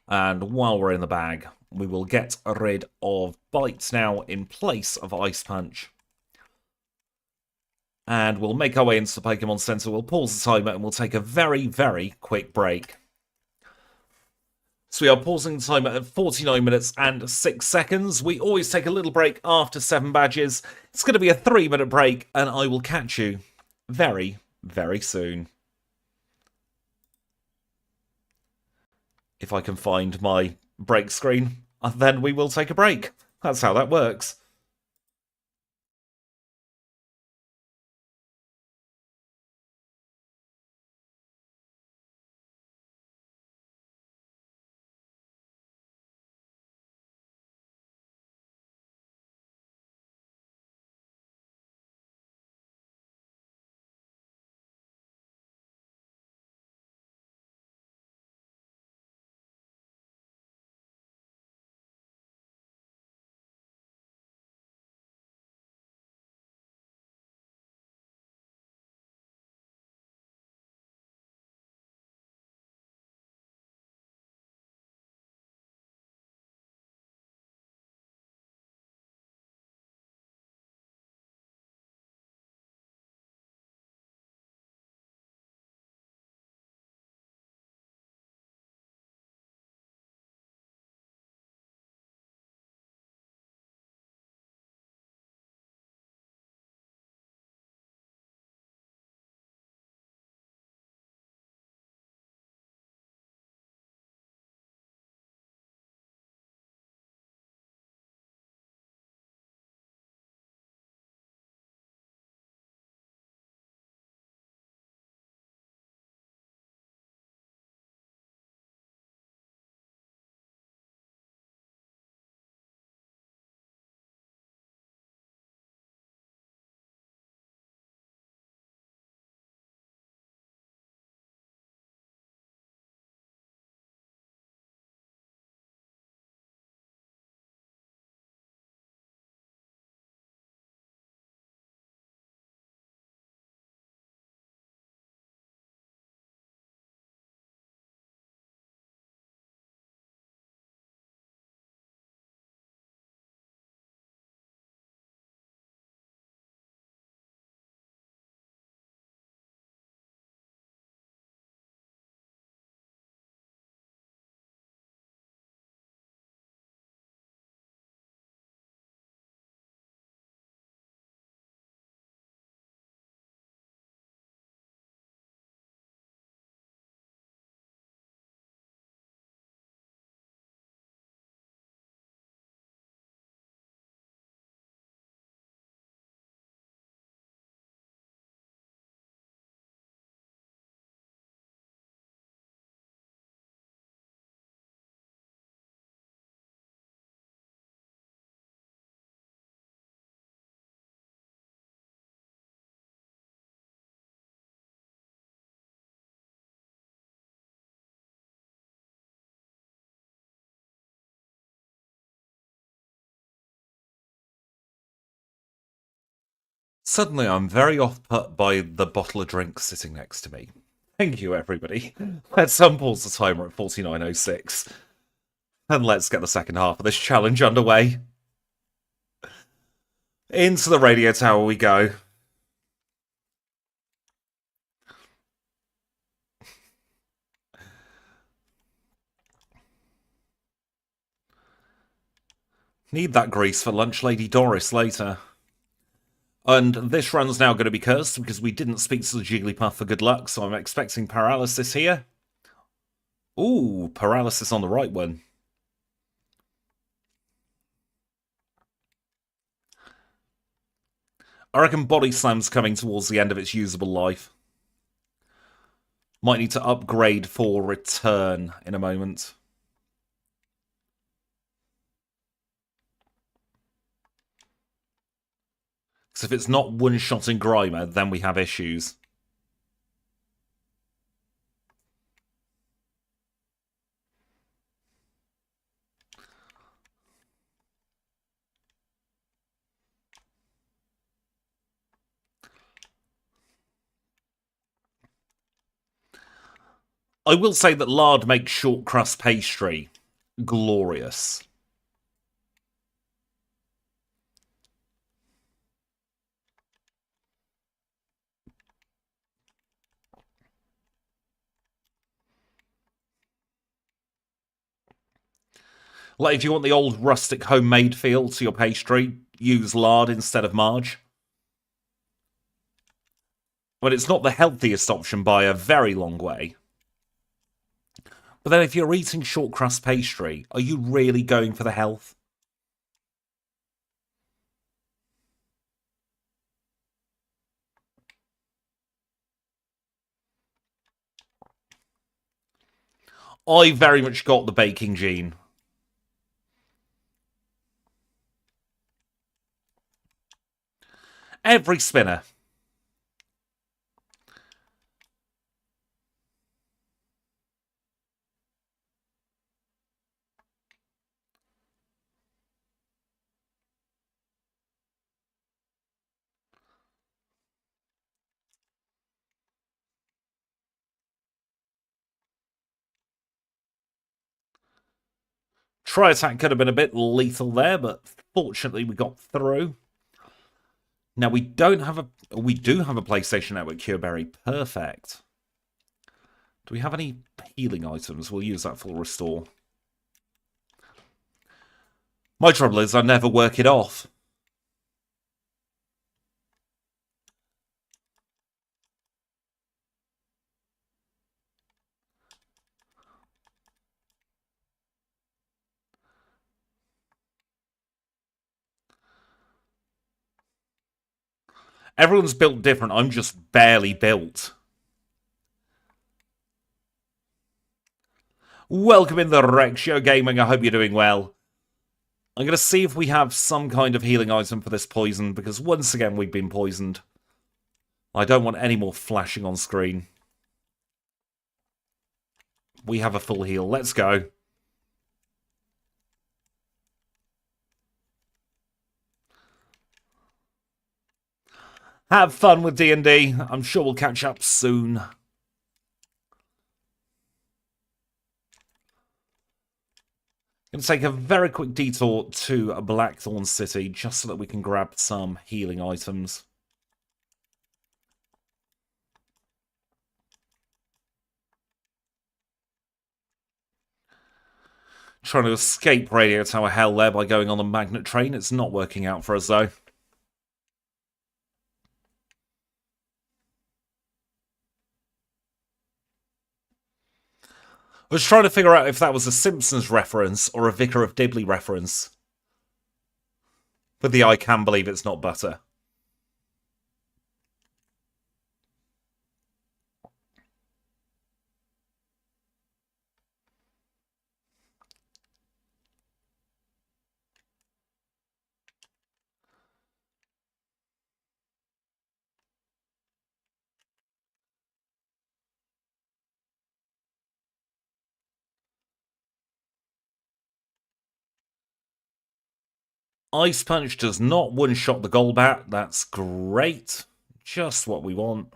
And while we're in the bag, we will get rid of Bites now in place of Ice Punch. And we'll make our way into the Pokemon Center. We'll pause the timer and we'll take a very, very quick break. So we are pausing the timer at 49 minutes and 6 seconds. We always take a little break after 7 badges. It's going to be a 3-minute break, and I will catch you very, very soon. If I can find my break screen, then we will take a break. That's how that works. Suddenly, I'm very off-put by the bottle of drink sitting next to me. Thank you, everybody. Let's unpause the timer at 49:06. And let's get the second half of this challenge underway. Into the radio tower we go. Need that grease for lunch, Lady Doris, later. And this run's now going to be cursed because we didn't speak to the Jigglypuff for good luck, so I'm expecting paralysis here. Ooh, paralysis on the right one. I reckon Body Slam's coming towards the end of its usable life. Might need to upgrade for return in a moment. Because if it's not one-shotting Grimer, then we have issues. I will say that lard makes short crust pastry glorious. Like, if you want the old rustic homemade feel to your pastry, use lard instead of marge. But it's not the healthiest option by a very long way. But then if you're eating short crust pastry, are you really going for the health? I very much got the baking gene. Every spinner. Try attack could have been a bit lethal there, but fortunately we got through. Now we do have a PlayStation Network Cureberry. Perfect. Do we have any healing items? We'll use that full restore. My trouble is I never work it off. Everyone's built different. I'm just barely built. Welcome in the Rexio Gaming. I hope you're doing well. I'm going to see if we have some kind of healing item for this poison, because once again we've been poisoned. I don't want any more flashing on screen. We have a full heal. Let's go. Have fun with D&D. I'm sure we'll catch up soon. Going to take a very quick detour to Blackthorn City just so that we can grab some healing items. Trying to escape Radio Tower hell there by going on the magnet train. It's not working out for us though. I was trying to figure out if that was a Simpsons reference or a Vicar of Dibley reference. But the I can believe it's not butter. Ice Punch does not one-shot the Golbat. That's great. Just what we want.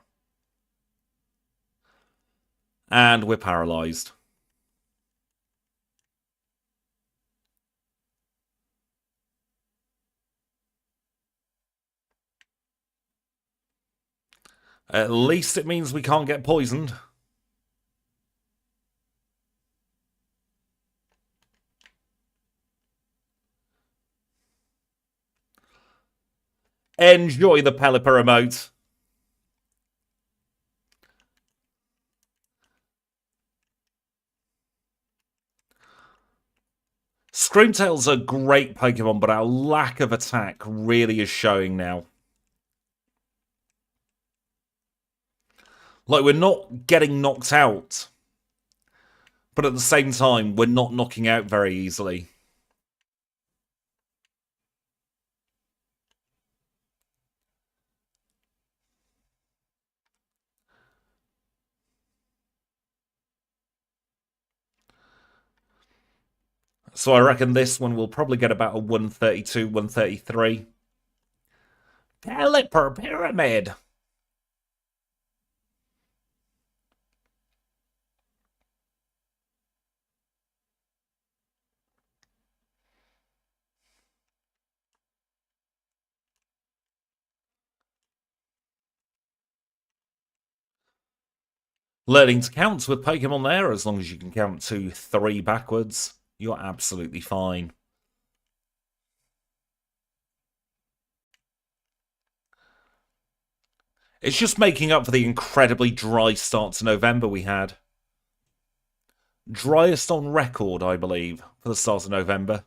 And we're paralyzed. At least it means we can't get poisoned. Enjoy the Pelipper emote. Screamtail's a great Pokemon, but our lack of attack really is showing now. Like, we're not getting knocked out, but at the same time, we're not knocking out very easily. So I reckon this one will probably get about a 132, 133. Caliper Pyramid. Learning to count with Pokemon there, as long as you can count to 3 backwards, you're absolutely fine. It's just making up for the incredibly dry start to November we had. Driest on record, I believe, for the start of November.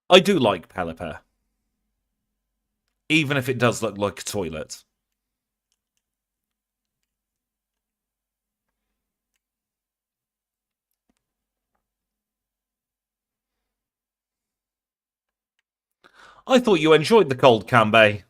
I do like Pelipper, even if it does look like a toilet. I thought you enjoyed the cold Kanbei.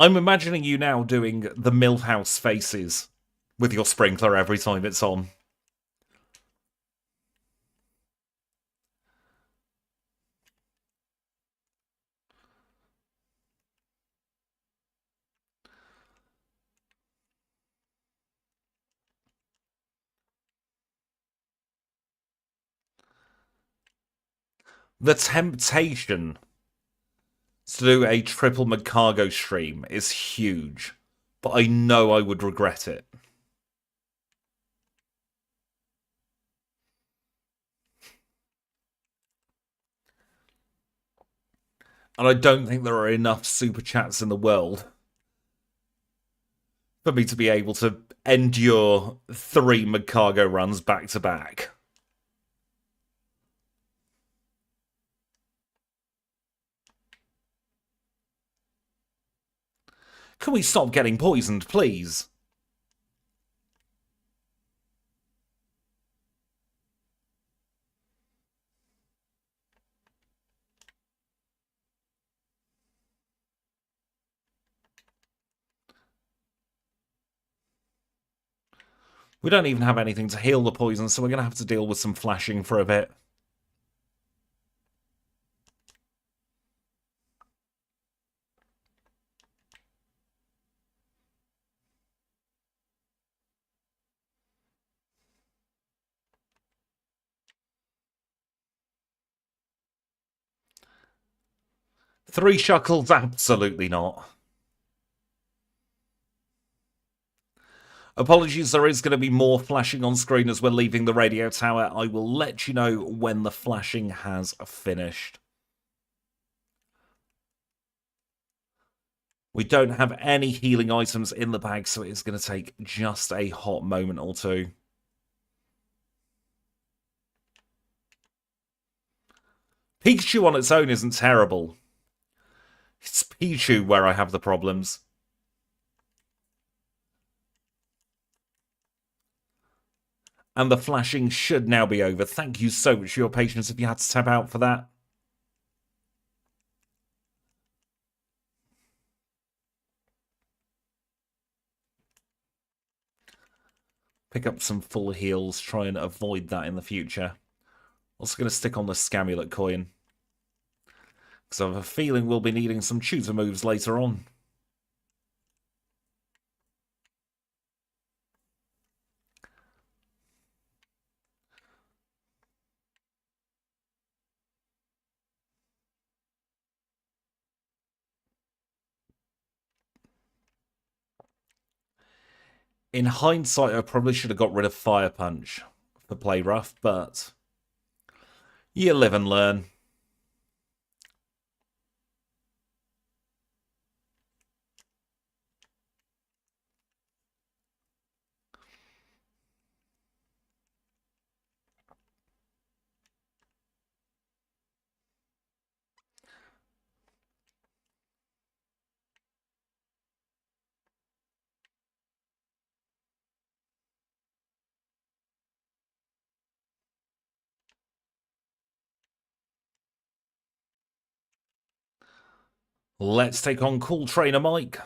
I'm imagining you now doing the Millhouse faces with your sprinkler every time it's on. The temptation to do a triple Magcargo stream is huge, but I know I would regret it. And I don't think there are enough super chats in the world for me to be able to endure 3 Magcargo runs back to back. Can we stop getting poisoned, please? We don't even have anything to heal the poison, so we're going to have to deal with some flashing for a bit. Three Shuckles? Absolutely not. Apologies, there is going to be more flashing on screen as we're leaving the radio tower. I will let you know when the flashing has finished. We don't have any healing items in the bag, so it is going to take just a hot moment or two. Pikachu on its own isn't terrible. It's Pichu where I have the problems. And the flashing should now be over. Thank you so much for your patience if you had to tap out for that. Pick up some full heals, try and avoid that in the future. Also going to stick on the Scamulet coin, because I have a feeling we'll be needing some tutor moves later on. In hindsight, I probably should have got rid of Fire Punch for Play Rough, but you live and learn. Let's take on Cool Trainer Mike.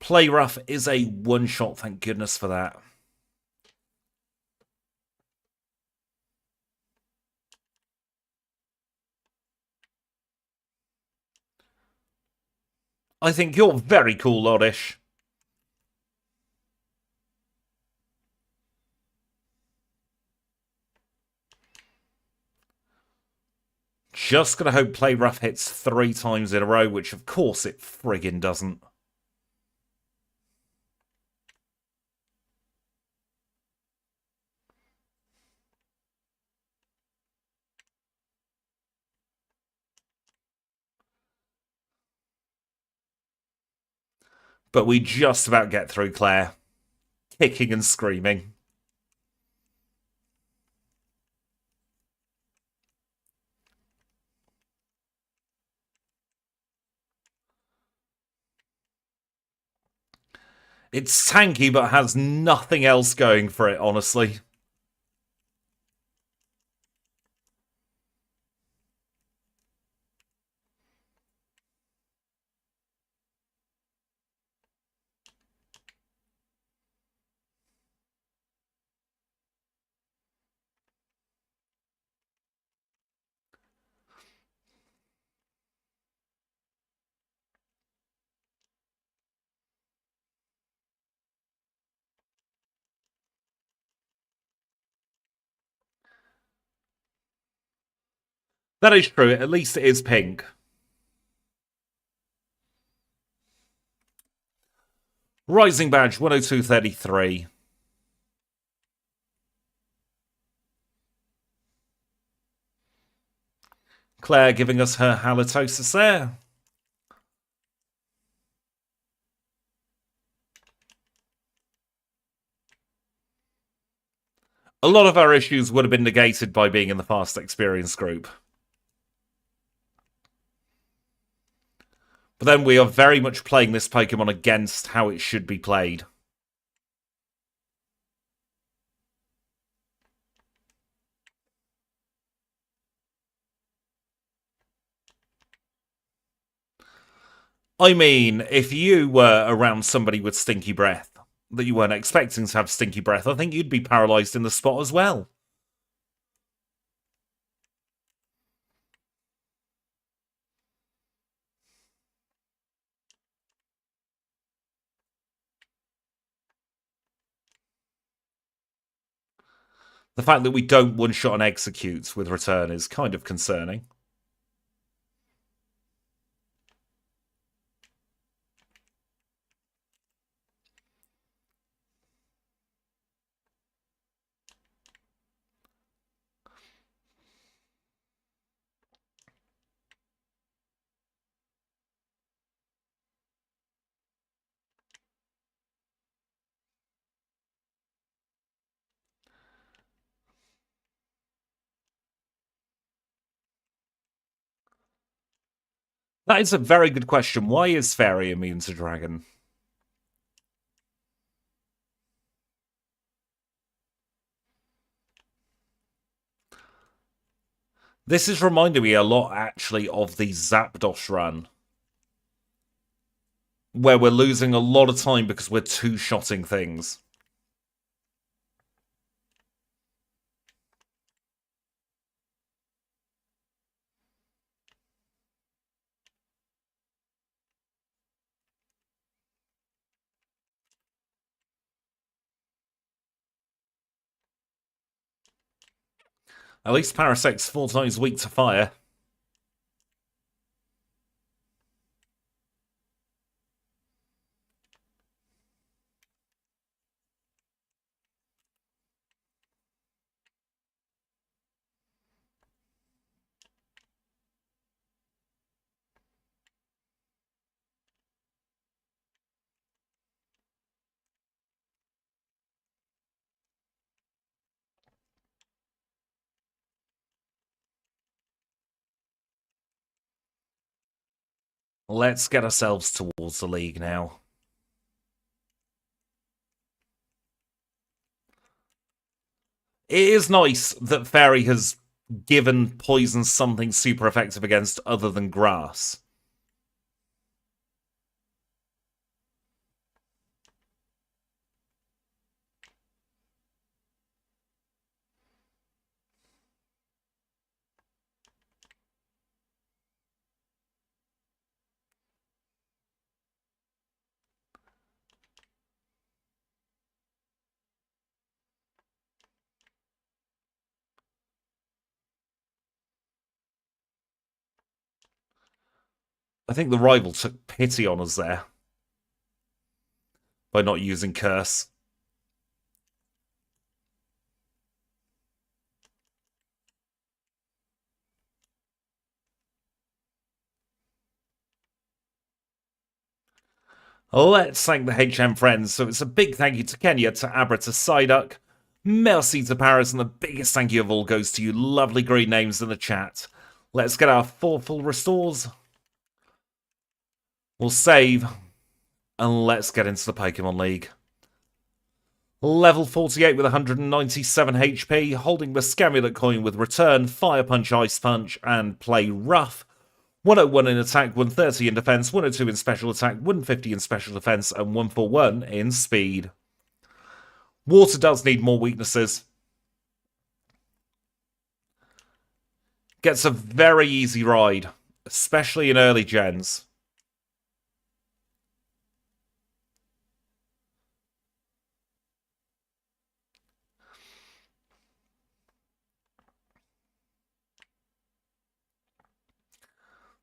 Play Rough is a one-shot, thank goodness for that. I think you're very cool, Oddish. Just gonna hope Play Rough hits 3 times in a row, which of course it friggin' doesn't. But we just about get through Claire, kicking and screaming. It's tanky, but has nothing else going for it, honestly. That is true. At least it is pink. Rising Badge 102.33. Claire giving us her halitosis there. A lot of our issues would have been negated by being in the fast experience group. But then we are very much playing this Pokemon against how it should be played. I mean, if you were around somebody with stinky breath, that you weren't expecting to have stinky breath, I think you'd be paralysed in the spot as well. The fact that we don't one-shot and execute with return is kind of concerning. That is a very good question. Why is Fairy immune to Dragon? This is reminding me a lot, actually, of the Zapdos run, where we're losing a lot of time because we're two-shotting things. At least Parasec's 4 times weak to fire. Let's get ourselves towards the league now. It is nice that Fairy has given poison something super effective against other than grass. I think the rival took pity on us there by not using Curse. Let's thank the HM friends. So it's a big thank you to Kenya, to Abra, to Psyduck, merci to Paris, and the biggest thank you of all goes to you lovely green names in the chat. Let's get our 4 full restores. We'll save, and let's get into the Pokemon League. Level 48 with 197 HP, holding the Scamulet coin with Return, Fire Punch, Ice Punch, and Play Rough. 101 in attack, 130 in defense, 102 in special attack, 150 in special defense, and 141 in speed. Water does need more weaknesses. Gets a very easy ride, especially in early gens.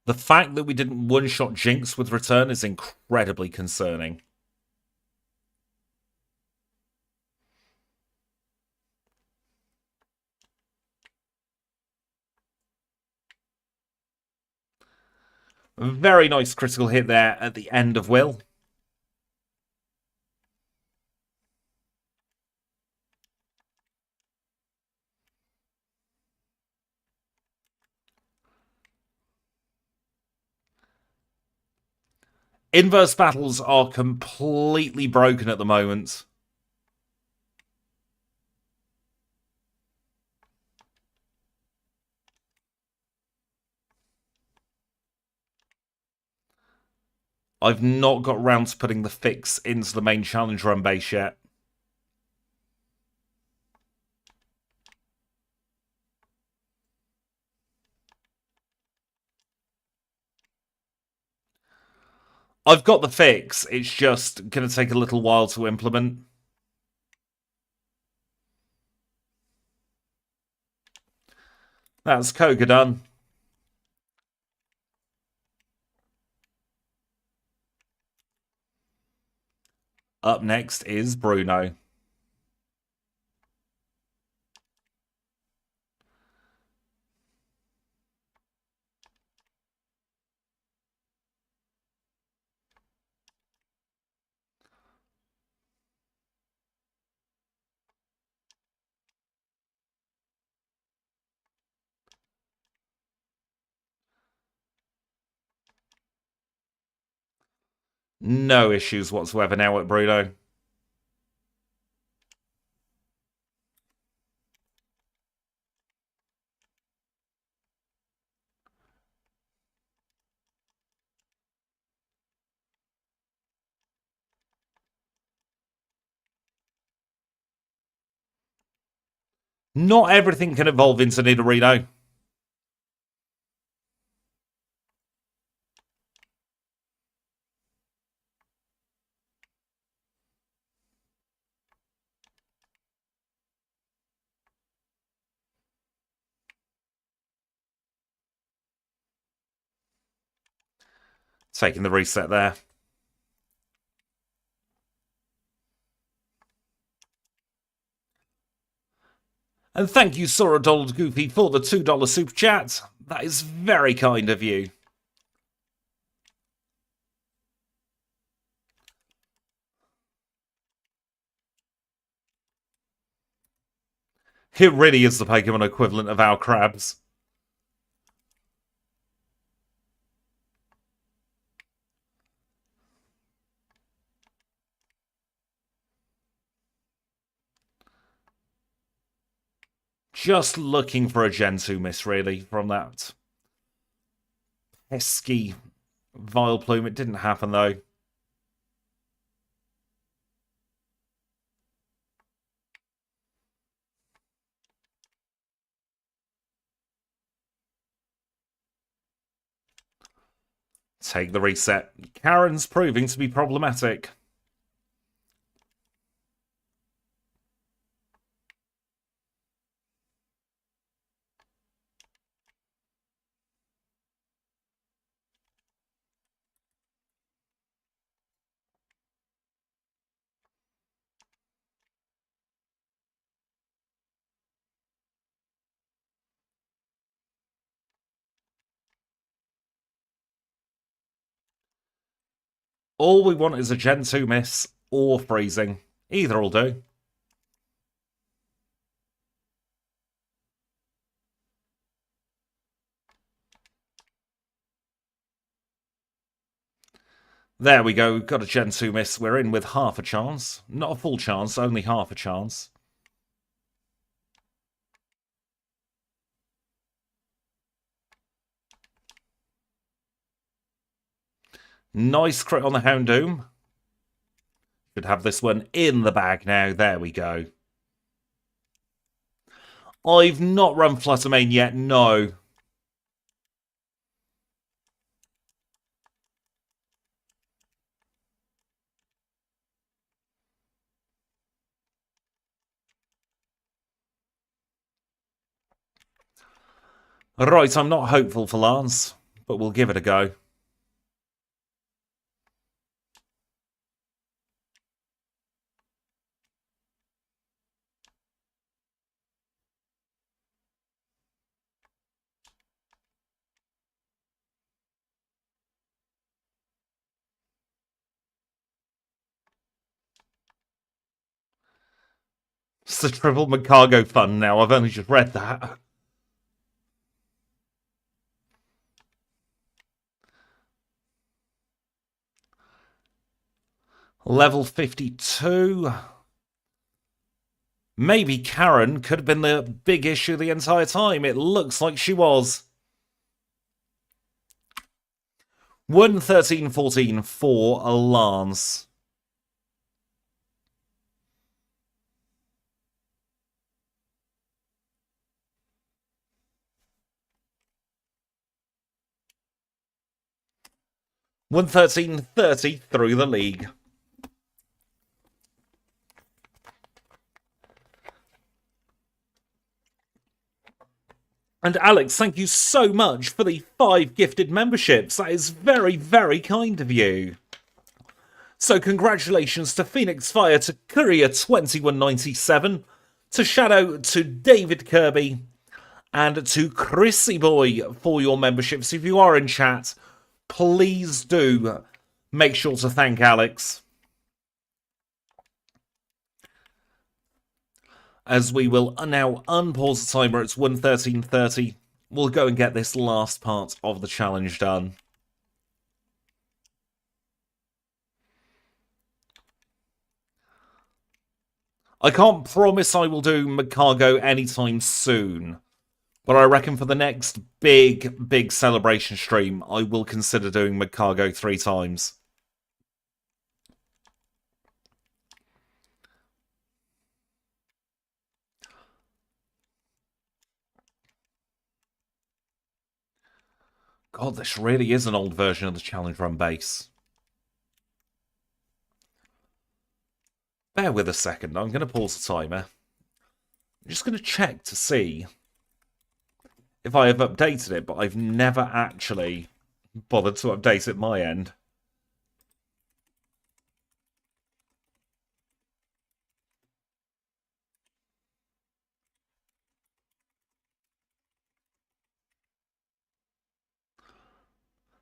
The fact that we didn't one-shot Jinx with Return is incredibly concerning. Very nice critical hit there at the end of Will. Inverse battles are completely broken at the moment. I've not got round to putting the fix into the main challenge run base yet. I've got the fix, it's just going to take a little while to implement. That's Koga done. Up next is Bruno. No issues whatsoever now at Bruno. Not everything can evolve into Nidorino. Taking the reset there. And thank you, Sora Donald Goofy, for the $2 super chat. That is very kind of you. It really is the Pokemon equivalent of our crabs. Just looking for a Gen 2 miss, really, from that pesky Vileplume. It didn't happen, though. Take the reset. Karen's proving to be problematic. All we want is a Gen 2 miss or freezing. Either will do. There we go. Got a Gen 2 miss. We're in with half a chance. Not a full chance, only half a chance. Nice crit on the Houndoom. Should have this one in the bag now. There we go. I've not run Fluttermane yet, no. Right, I'm not hopeful for Lance, but we'll give it a go. It's the triple Macargo fun now. I've only just read that. Level 52. Maybe Karen could have been the big issue the entire time. It looks like she was. 113-14 for a Lance. $113.30 through the league. And Alex, thank you so much for the 5 gifted memberships. That is very, very kind of you. So congratulations to Phoenix Fire, to Courier2197, to Shadow, to David Kirby, and to Chrissy Boy for your memberships. If you are in chat, please do make sure to thank Alex. As we will now unpause the timer, it's 113.30. We'll go and get this last part of the challenge done. I can't promise I will do Macargo anytime soon, but I reckon for the next big celebration stream, I will consider doing Macargo 3 times. God, this really is an old version of the challenge run base. Bear with a second, I'm going to pause the timer. I'm just going to check to see if I have updated it, but I've never actually bothered to update it my end.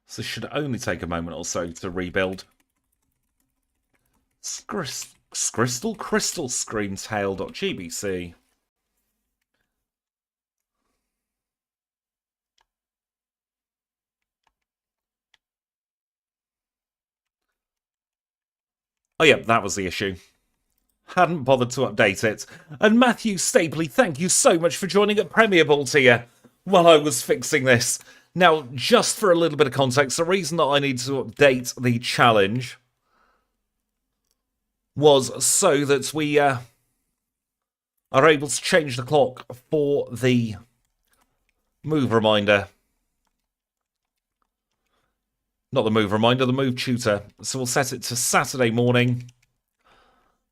So this should only take a moment or so to rebuild. Crystal screamtail.gbc. Oh, yeah, that was the issue. Hadn't bothered to update it. And Matthew Stapley, thank you so much for joining at Premier Ball tier while I was fixing this. Now, just for a little bit of context, the reason that I need to update the challenge was so that we are able to change the clock for the move reminder. Not the move reminder, the move tutor. So we'll set it to Saturday morning.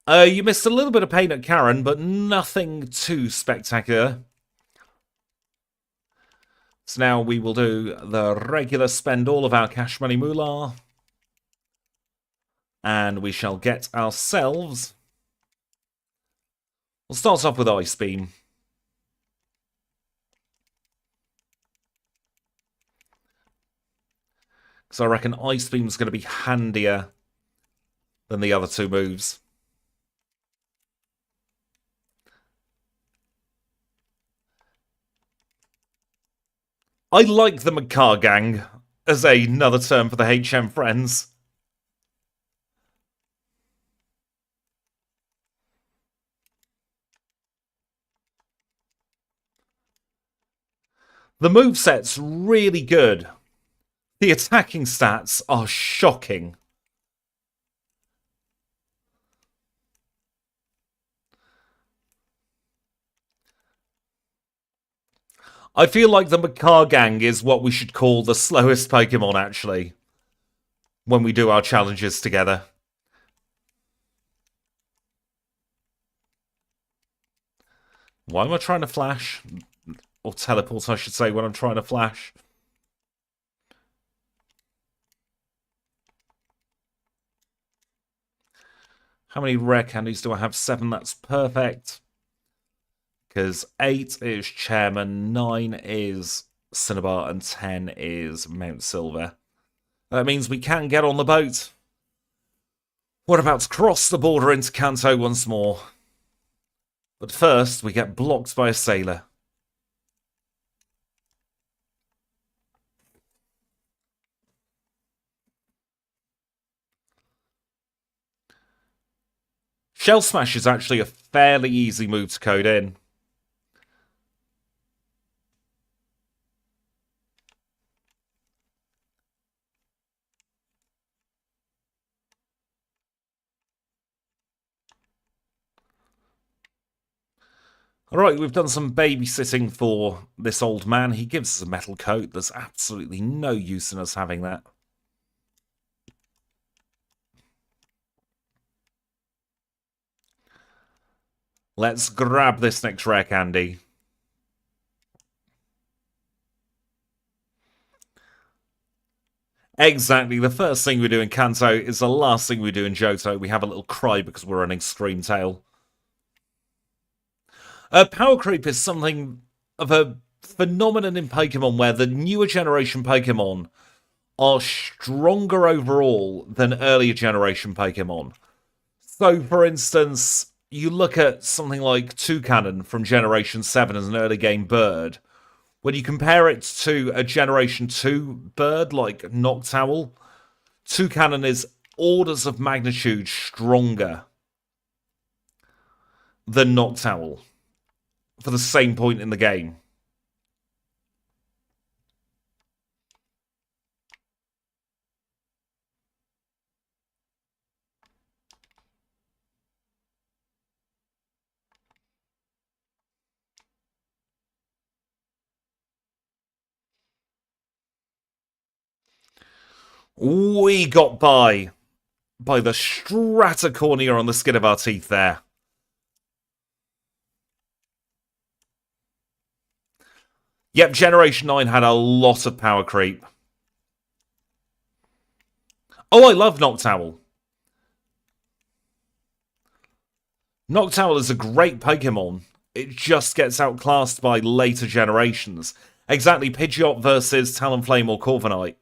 You missed a little bit of pain at Karen, but nothing too spectacular. So now we will do the regular spend all of our cash money moolah. And we shall get ourselves... We'll start off with Ice Beam. Because I reckon Ice Beam's going to be handier than the other two moves. I like the Macaw Gang as another term for the HM friends. The moveset's really good. The attacking stats are shocking. I feel like the Macaw Gang is what we should call the slowest Pokemon, actually, when we do our challenges together. Why am I trying to flash? Or teleport, I should say, when I'm trying to flash. How many rare candies do I have? 7, that's perfect. Because 8 is Chairman, 9 is Cinnabar, and 10 is Mount Silver. That means we can get on the boat. We're about to cross the border into Kanto once more. But first, we get blocked by a sailor. Shell Smash is actually a fairly easy move to code in. Alright, we've done some babysitting for this old man. He gives us a metal coat. There's absolutely no use in us having that. Let's grab this next rare candy. Exactly. The first thing we do in Kanto is the last thing we do in Johto. We have a little cry because we're running Scream Tail. Power creep is something of a phenomenon in Pokemon where the newer generation Pokemon are stronger overall than earlier generation Pokemon. So, for instance, you look at something like Toucannon from Generation 7 as an early game bird. When you compare it to a Generation 2 bird like Noctowl, Toucannon is orders of magnitude stronger than Noctowl for the same point in the game. We got by the strata cornea on the skin of our teeth there. Yep, Generation 9 had a lot of power creep. Oh, I love Noctowl. Noctowl is a great Pokemon. It just gets outclassed by later generations. Exactly, Pidgeot versus Talonflame or Corviknight.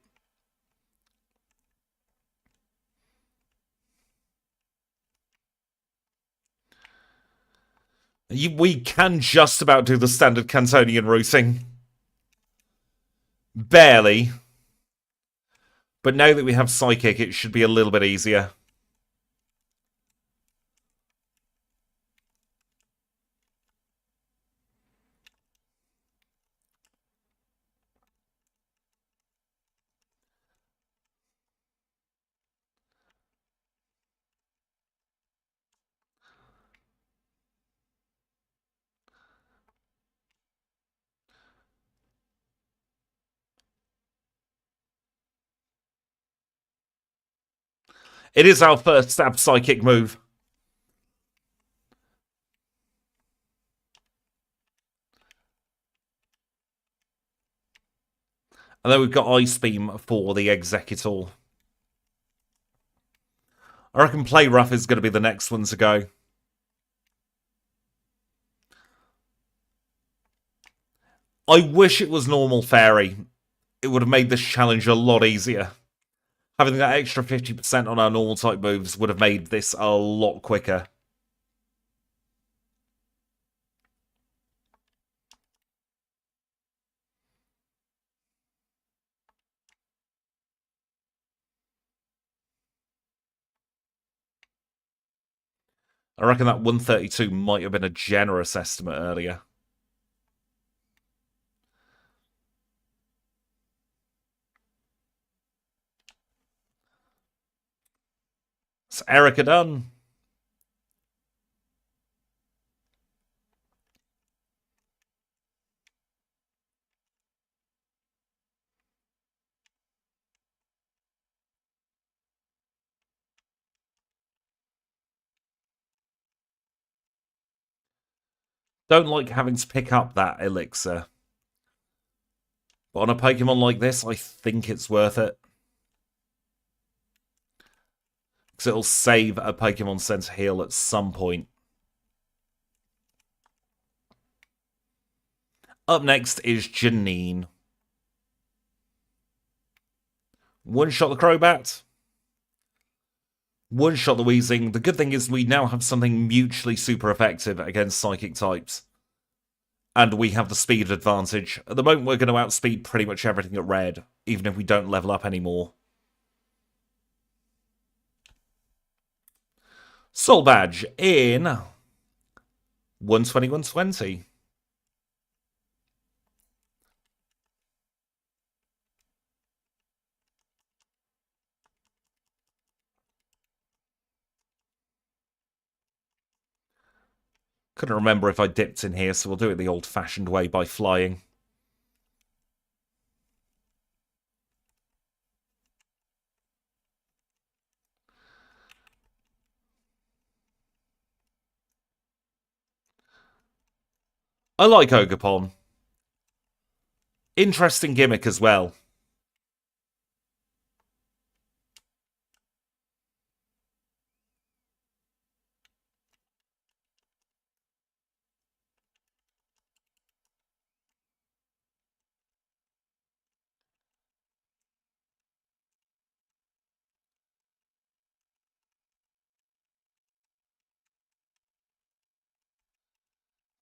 We can just about do the standard Cantonian routing. Barely. But now that we have Psychic, it should be a little bit easier. It is our first stab psychic move. And then we've got Ice Beam for the Executor. I reckon Play Rough is going to be the next one to go. I wish it was normal Fairy. It would have made this challenge a lot easier. Having that extra 50% on our normal type moves would have made this a lot quicker. I reckon that 132 might have been a generous estimate earlier. It's Erica done. Don't like having to pick up that elixir. But on a Pokemon like this, I think it's worth it. Because it'll save a Pokemon Center heal at some point. Up next is Janine. One-shot the Crobat. One-shot the Weezing. The good thing is we now have something mutually super effective against Psychic types. And we have the speed advantage. At the moment, we're going to outspeed pretty much everything at red, even if we don't level up anymore. Soul Badge in 120, 120. Couldn't remember if I dipped in here, so we'll do it the old-fashioned way by flying. I like Ogapon. Interesting gimmick as well.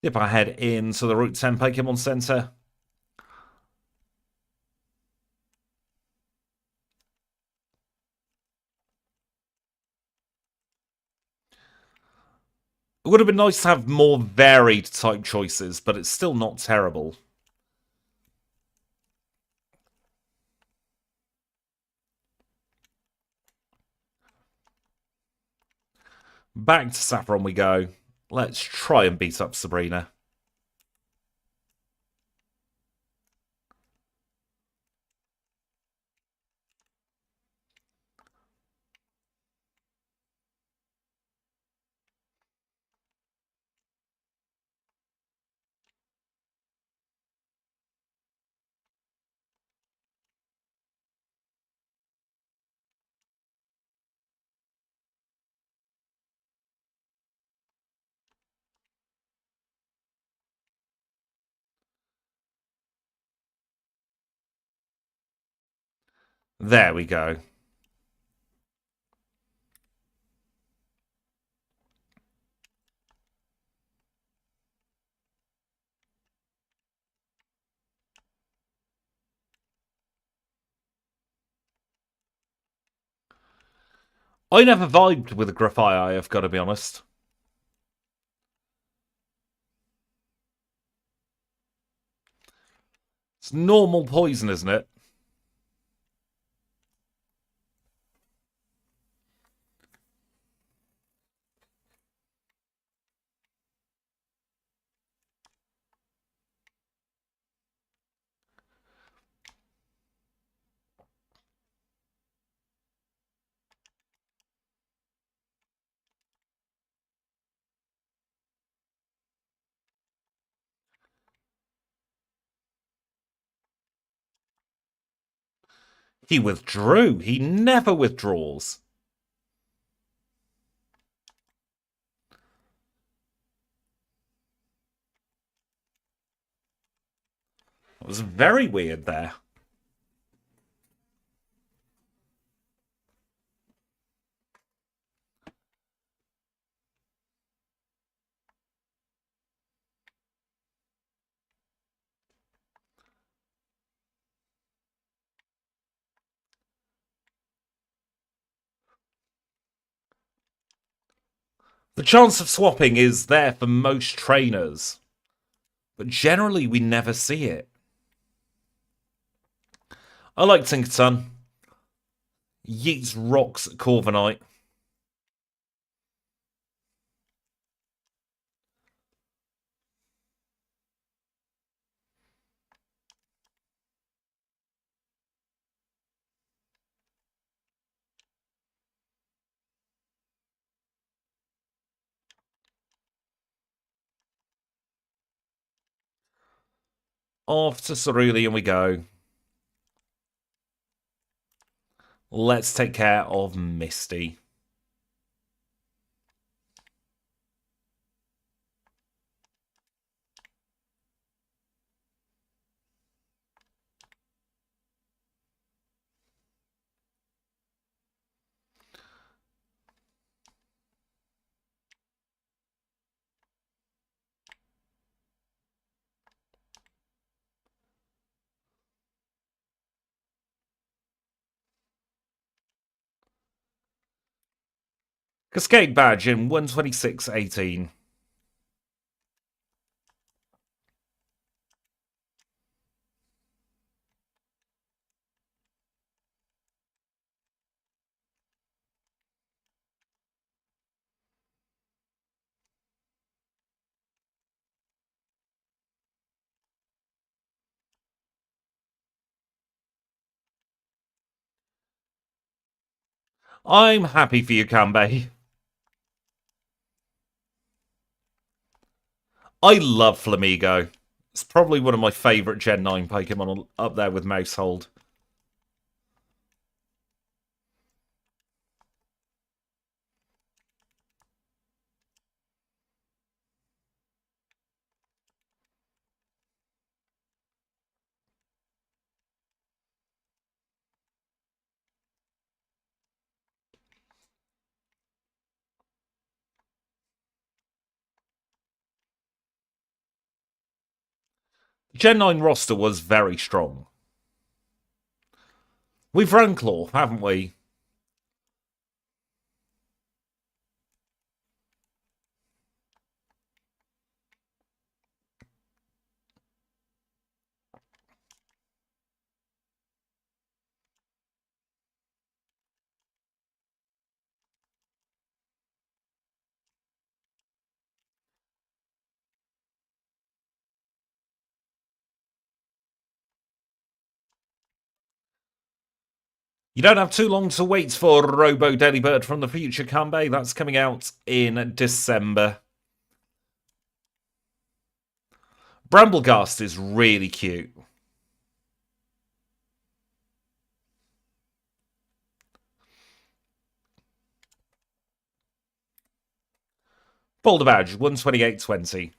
Dip our head into the Route 10 Pokemon Center. It would have been nice to have more varied type choices, but it's still not terrible. Back to Saffron we go. Let's try and beat up Sabrina. There we go. I never vibed with a Grafai, I've got to be honest. It's normal poison, isn't it? He withdrew. He never withdraws. It was very weird there. The chance of swapping is there for most trainers, but generally we never see it. I like Tinkerton. Yeets rocks at Corviknight. Off to Cerulean we go. Let's take care of Misty. Cascade badge in 126.18. I'm happy for you, Kanbei. I love Flamigo. It's probably one of my favourite Gen 9 Pokemon, up there with Mousehold. Gen 9 roster was very strong. We've run Claw, haven't we? You don't have too long to wait for Robo Delibird from the future, Kanbei. That's coming out in December. Bramblegast is really cute. Boulder Badge, 128.20.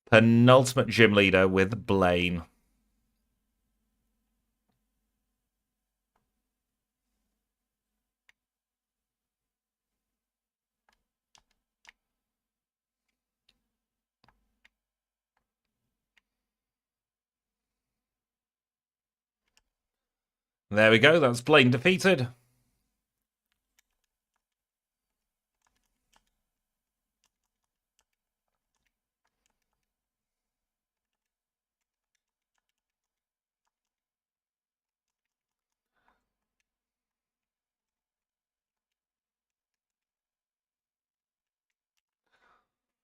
Penultimate gym leader with Blaine. There we go, that's Blaine defeated.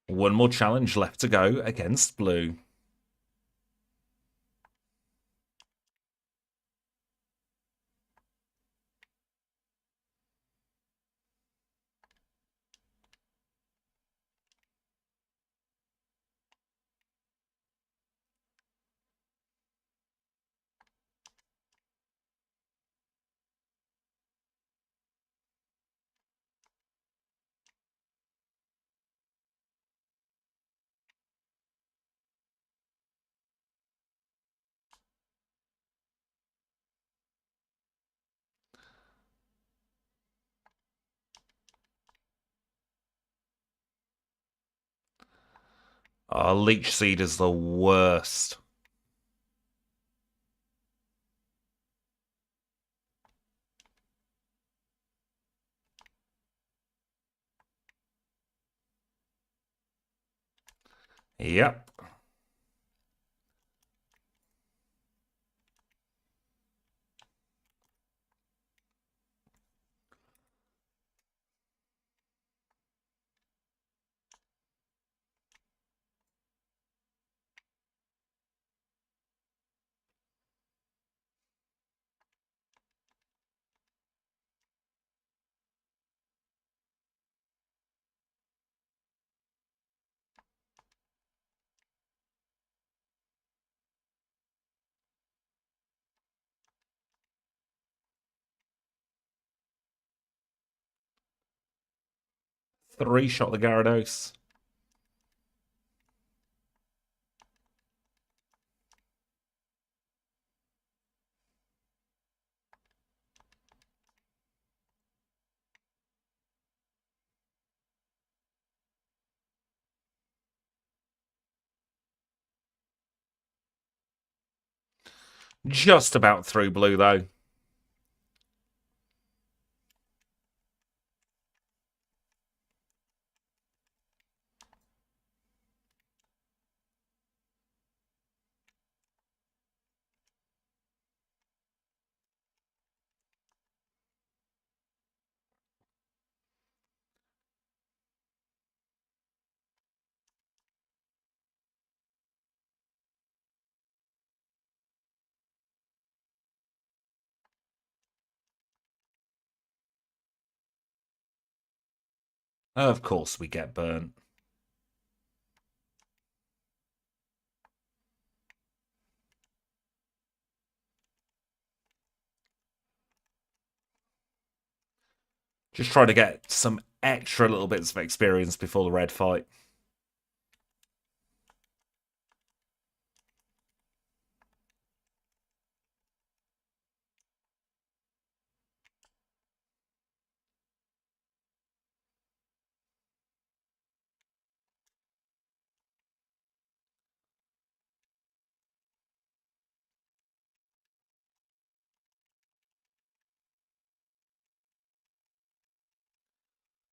One more challenge left to go against Blue. Leech Seed is the worst. Yep. Three shot the Gyarados. Just about through Blue, though. Of course we get burnt. Just try to get some extra little bits of experience before the red fight.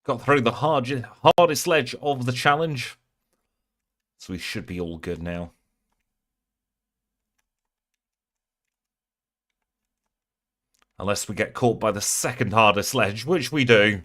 Got through the hardest ledge of the challenge. So we should be all good now. Unless we get caught by the second hardest ledge, which we do.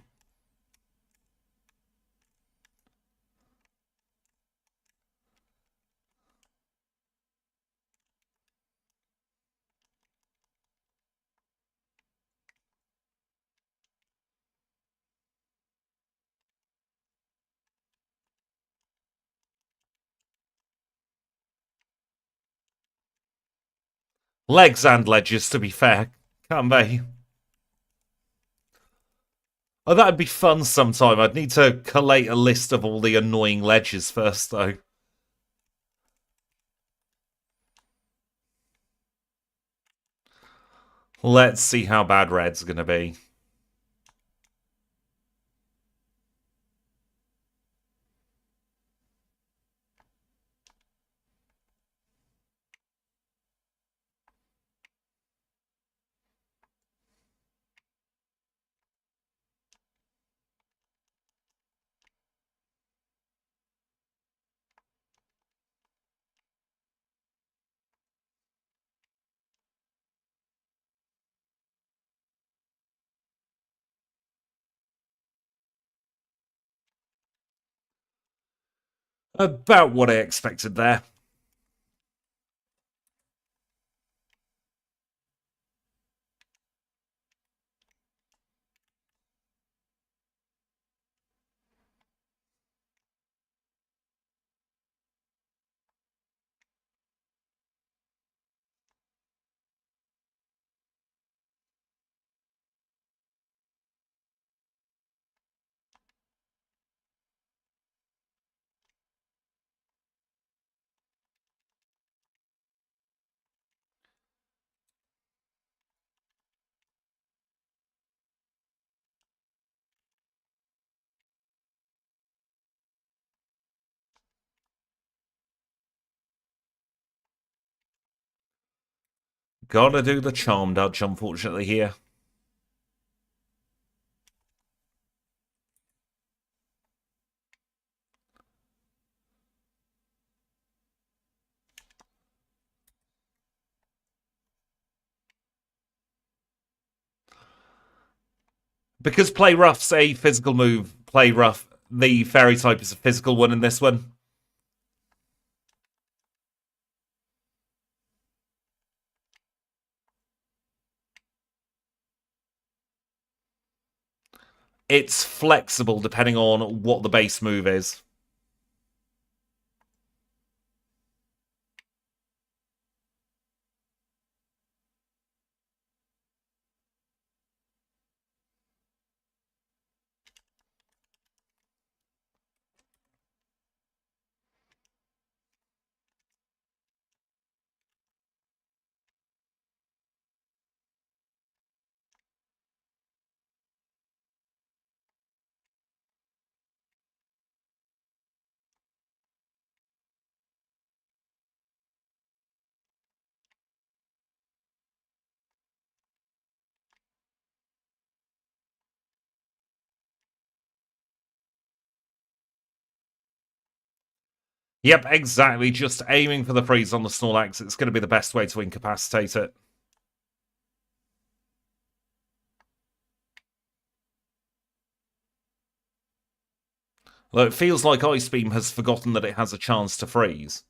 Legs and ledges, to be fair. Can't they? Oh, that'd be fun sometime. I'd need to collate a list of all the annoying ledges first, though. Let's see how bad red's going to be. About what I expected there. Gotta do the charm dodge, unfortunately, here. Because Play Rough's a physical move, Play Rough, the fairy type is a physical one in this one. It's flexible depending on what the base move is. Yep, exactly. Just aiming for the freeze on the Snorlax. It's going to be the best way to incapacitate it. Though it feels like Ice Beam has forgotten that it has a chance to freeze.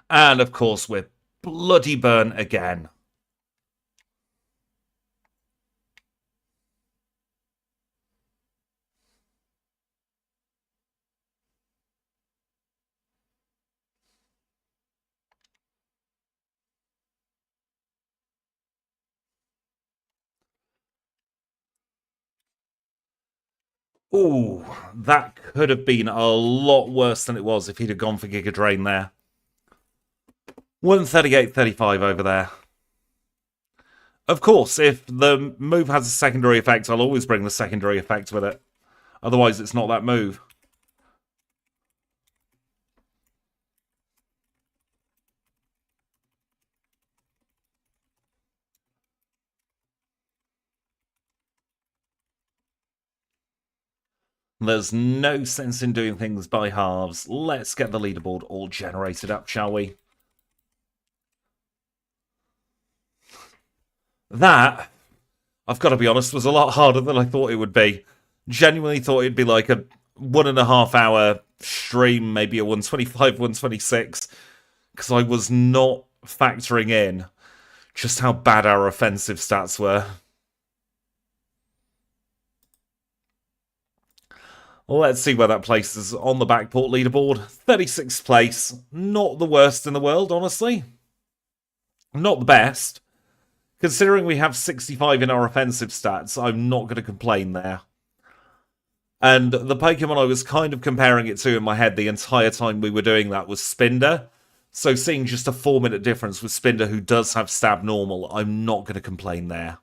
And of course, we're bloody burnt again. Ooh, that could have been a lot worse than it was if he'd have gone for Giga Drain there. 138.35 over there. Of course, if the move has a secondary effect, I'll always bring the secondary effect with it. Otherwise, it's not that move. There's no sense in doing things by halves. Let's get the leaderboard all generated up, shall we? That, I've got to be honest, was a lot harder than I thought it would be. Genuinely thought it'd be like a 1.5 hour stream, maybe a 125, 126, because I was not factoring in just how bad our offensive stats were. Let's see where that places on the Backport leaderboard. 36th place. Not the worst in the world, honestly. Not the best. Considering we have 65 in our offensive stats, I'm not going to complain there. And the Pokemon I was kind of comparing it to in my head the entire time we were doing that was Spinder. So seeing just a 4-minute difference with Spinder, who does have Stab Normal, I'm not going to complain there.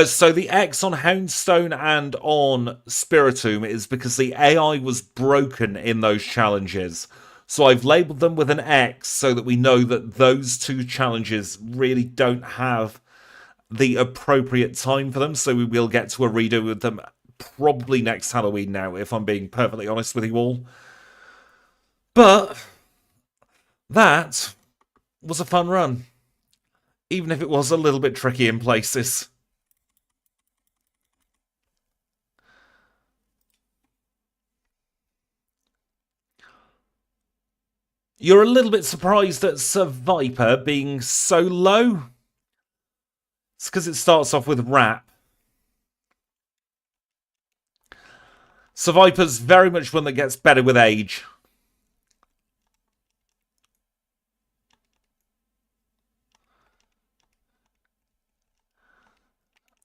So the X on Houndstone and on Spiritomb is because the AI was broken in those challenges. So I've labelled them with an X so that we know that those two challenges really don't have the appropriate time for them. So we will get to a redo with them probably next Halloween now, if I'm being perfectly honest with you all. But that was a fun run, even if it was a little bit tricky in places. You're a little bit surprised at Sir Viper being so low? It's because it starts off with Rap. Sir Viper's very much one that gets better with age.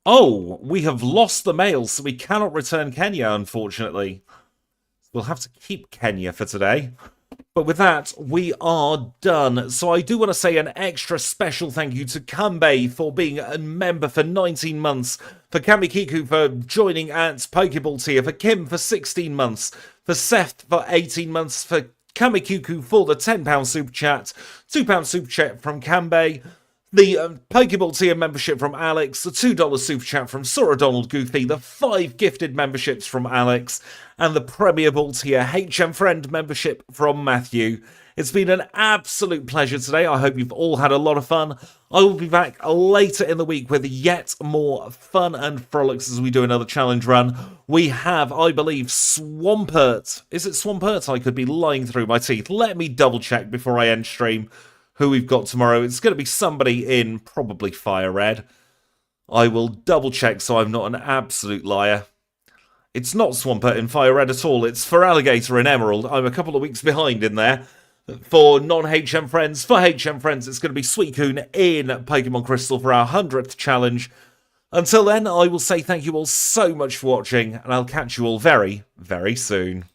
Oh, we have lost the mail, so we cannot return Kenya, unfortunately. We'll have to keep Kenya for today. But with that, we are done. So I do want to say an extra special thank you to Kanbei for being a member for 19 months, for Kamikiku for joining at Pokeball tier, for Kim for 16 months, for Seth for 18 months, for Kamikuku for the £10 super chat, £2 super chat from Kanbei, the Pokeball tier membership from Alex, the $2 super chat from Sora Donald Goofy, the 5 gifted memberships from Alex, and the Premier Ball tier HM Friend membership from Matthew. It's been an absolute pleasure today. I hope you've all had a lot of fun. I will be back later in the week with yet more fun and frolics as we do another challenge run. We have, I believe, Swampert. Is it Swampert? I could be lying through my teeth. Let me double check before I end stream who we've got tomorrow. It's going to be somebody in probably Fire Red. I will double check so I'm not an absolute liar. It's not Swampert in Fire Red at all. It's for Alligator in Emerald. I'm a couple of weeks behind in there. For non-HM friends, for HM friends, it's going to be Suicune in Pokémon Crystal for our 100th challenge. Until then, I will say thank you all so much for watching, and I'll catch you all very, very soon.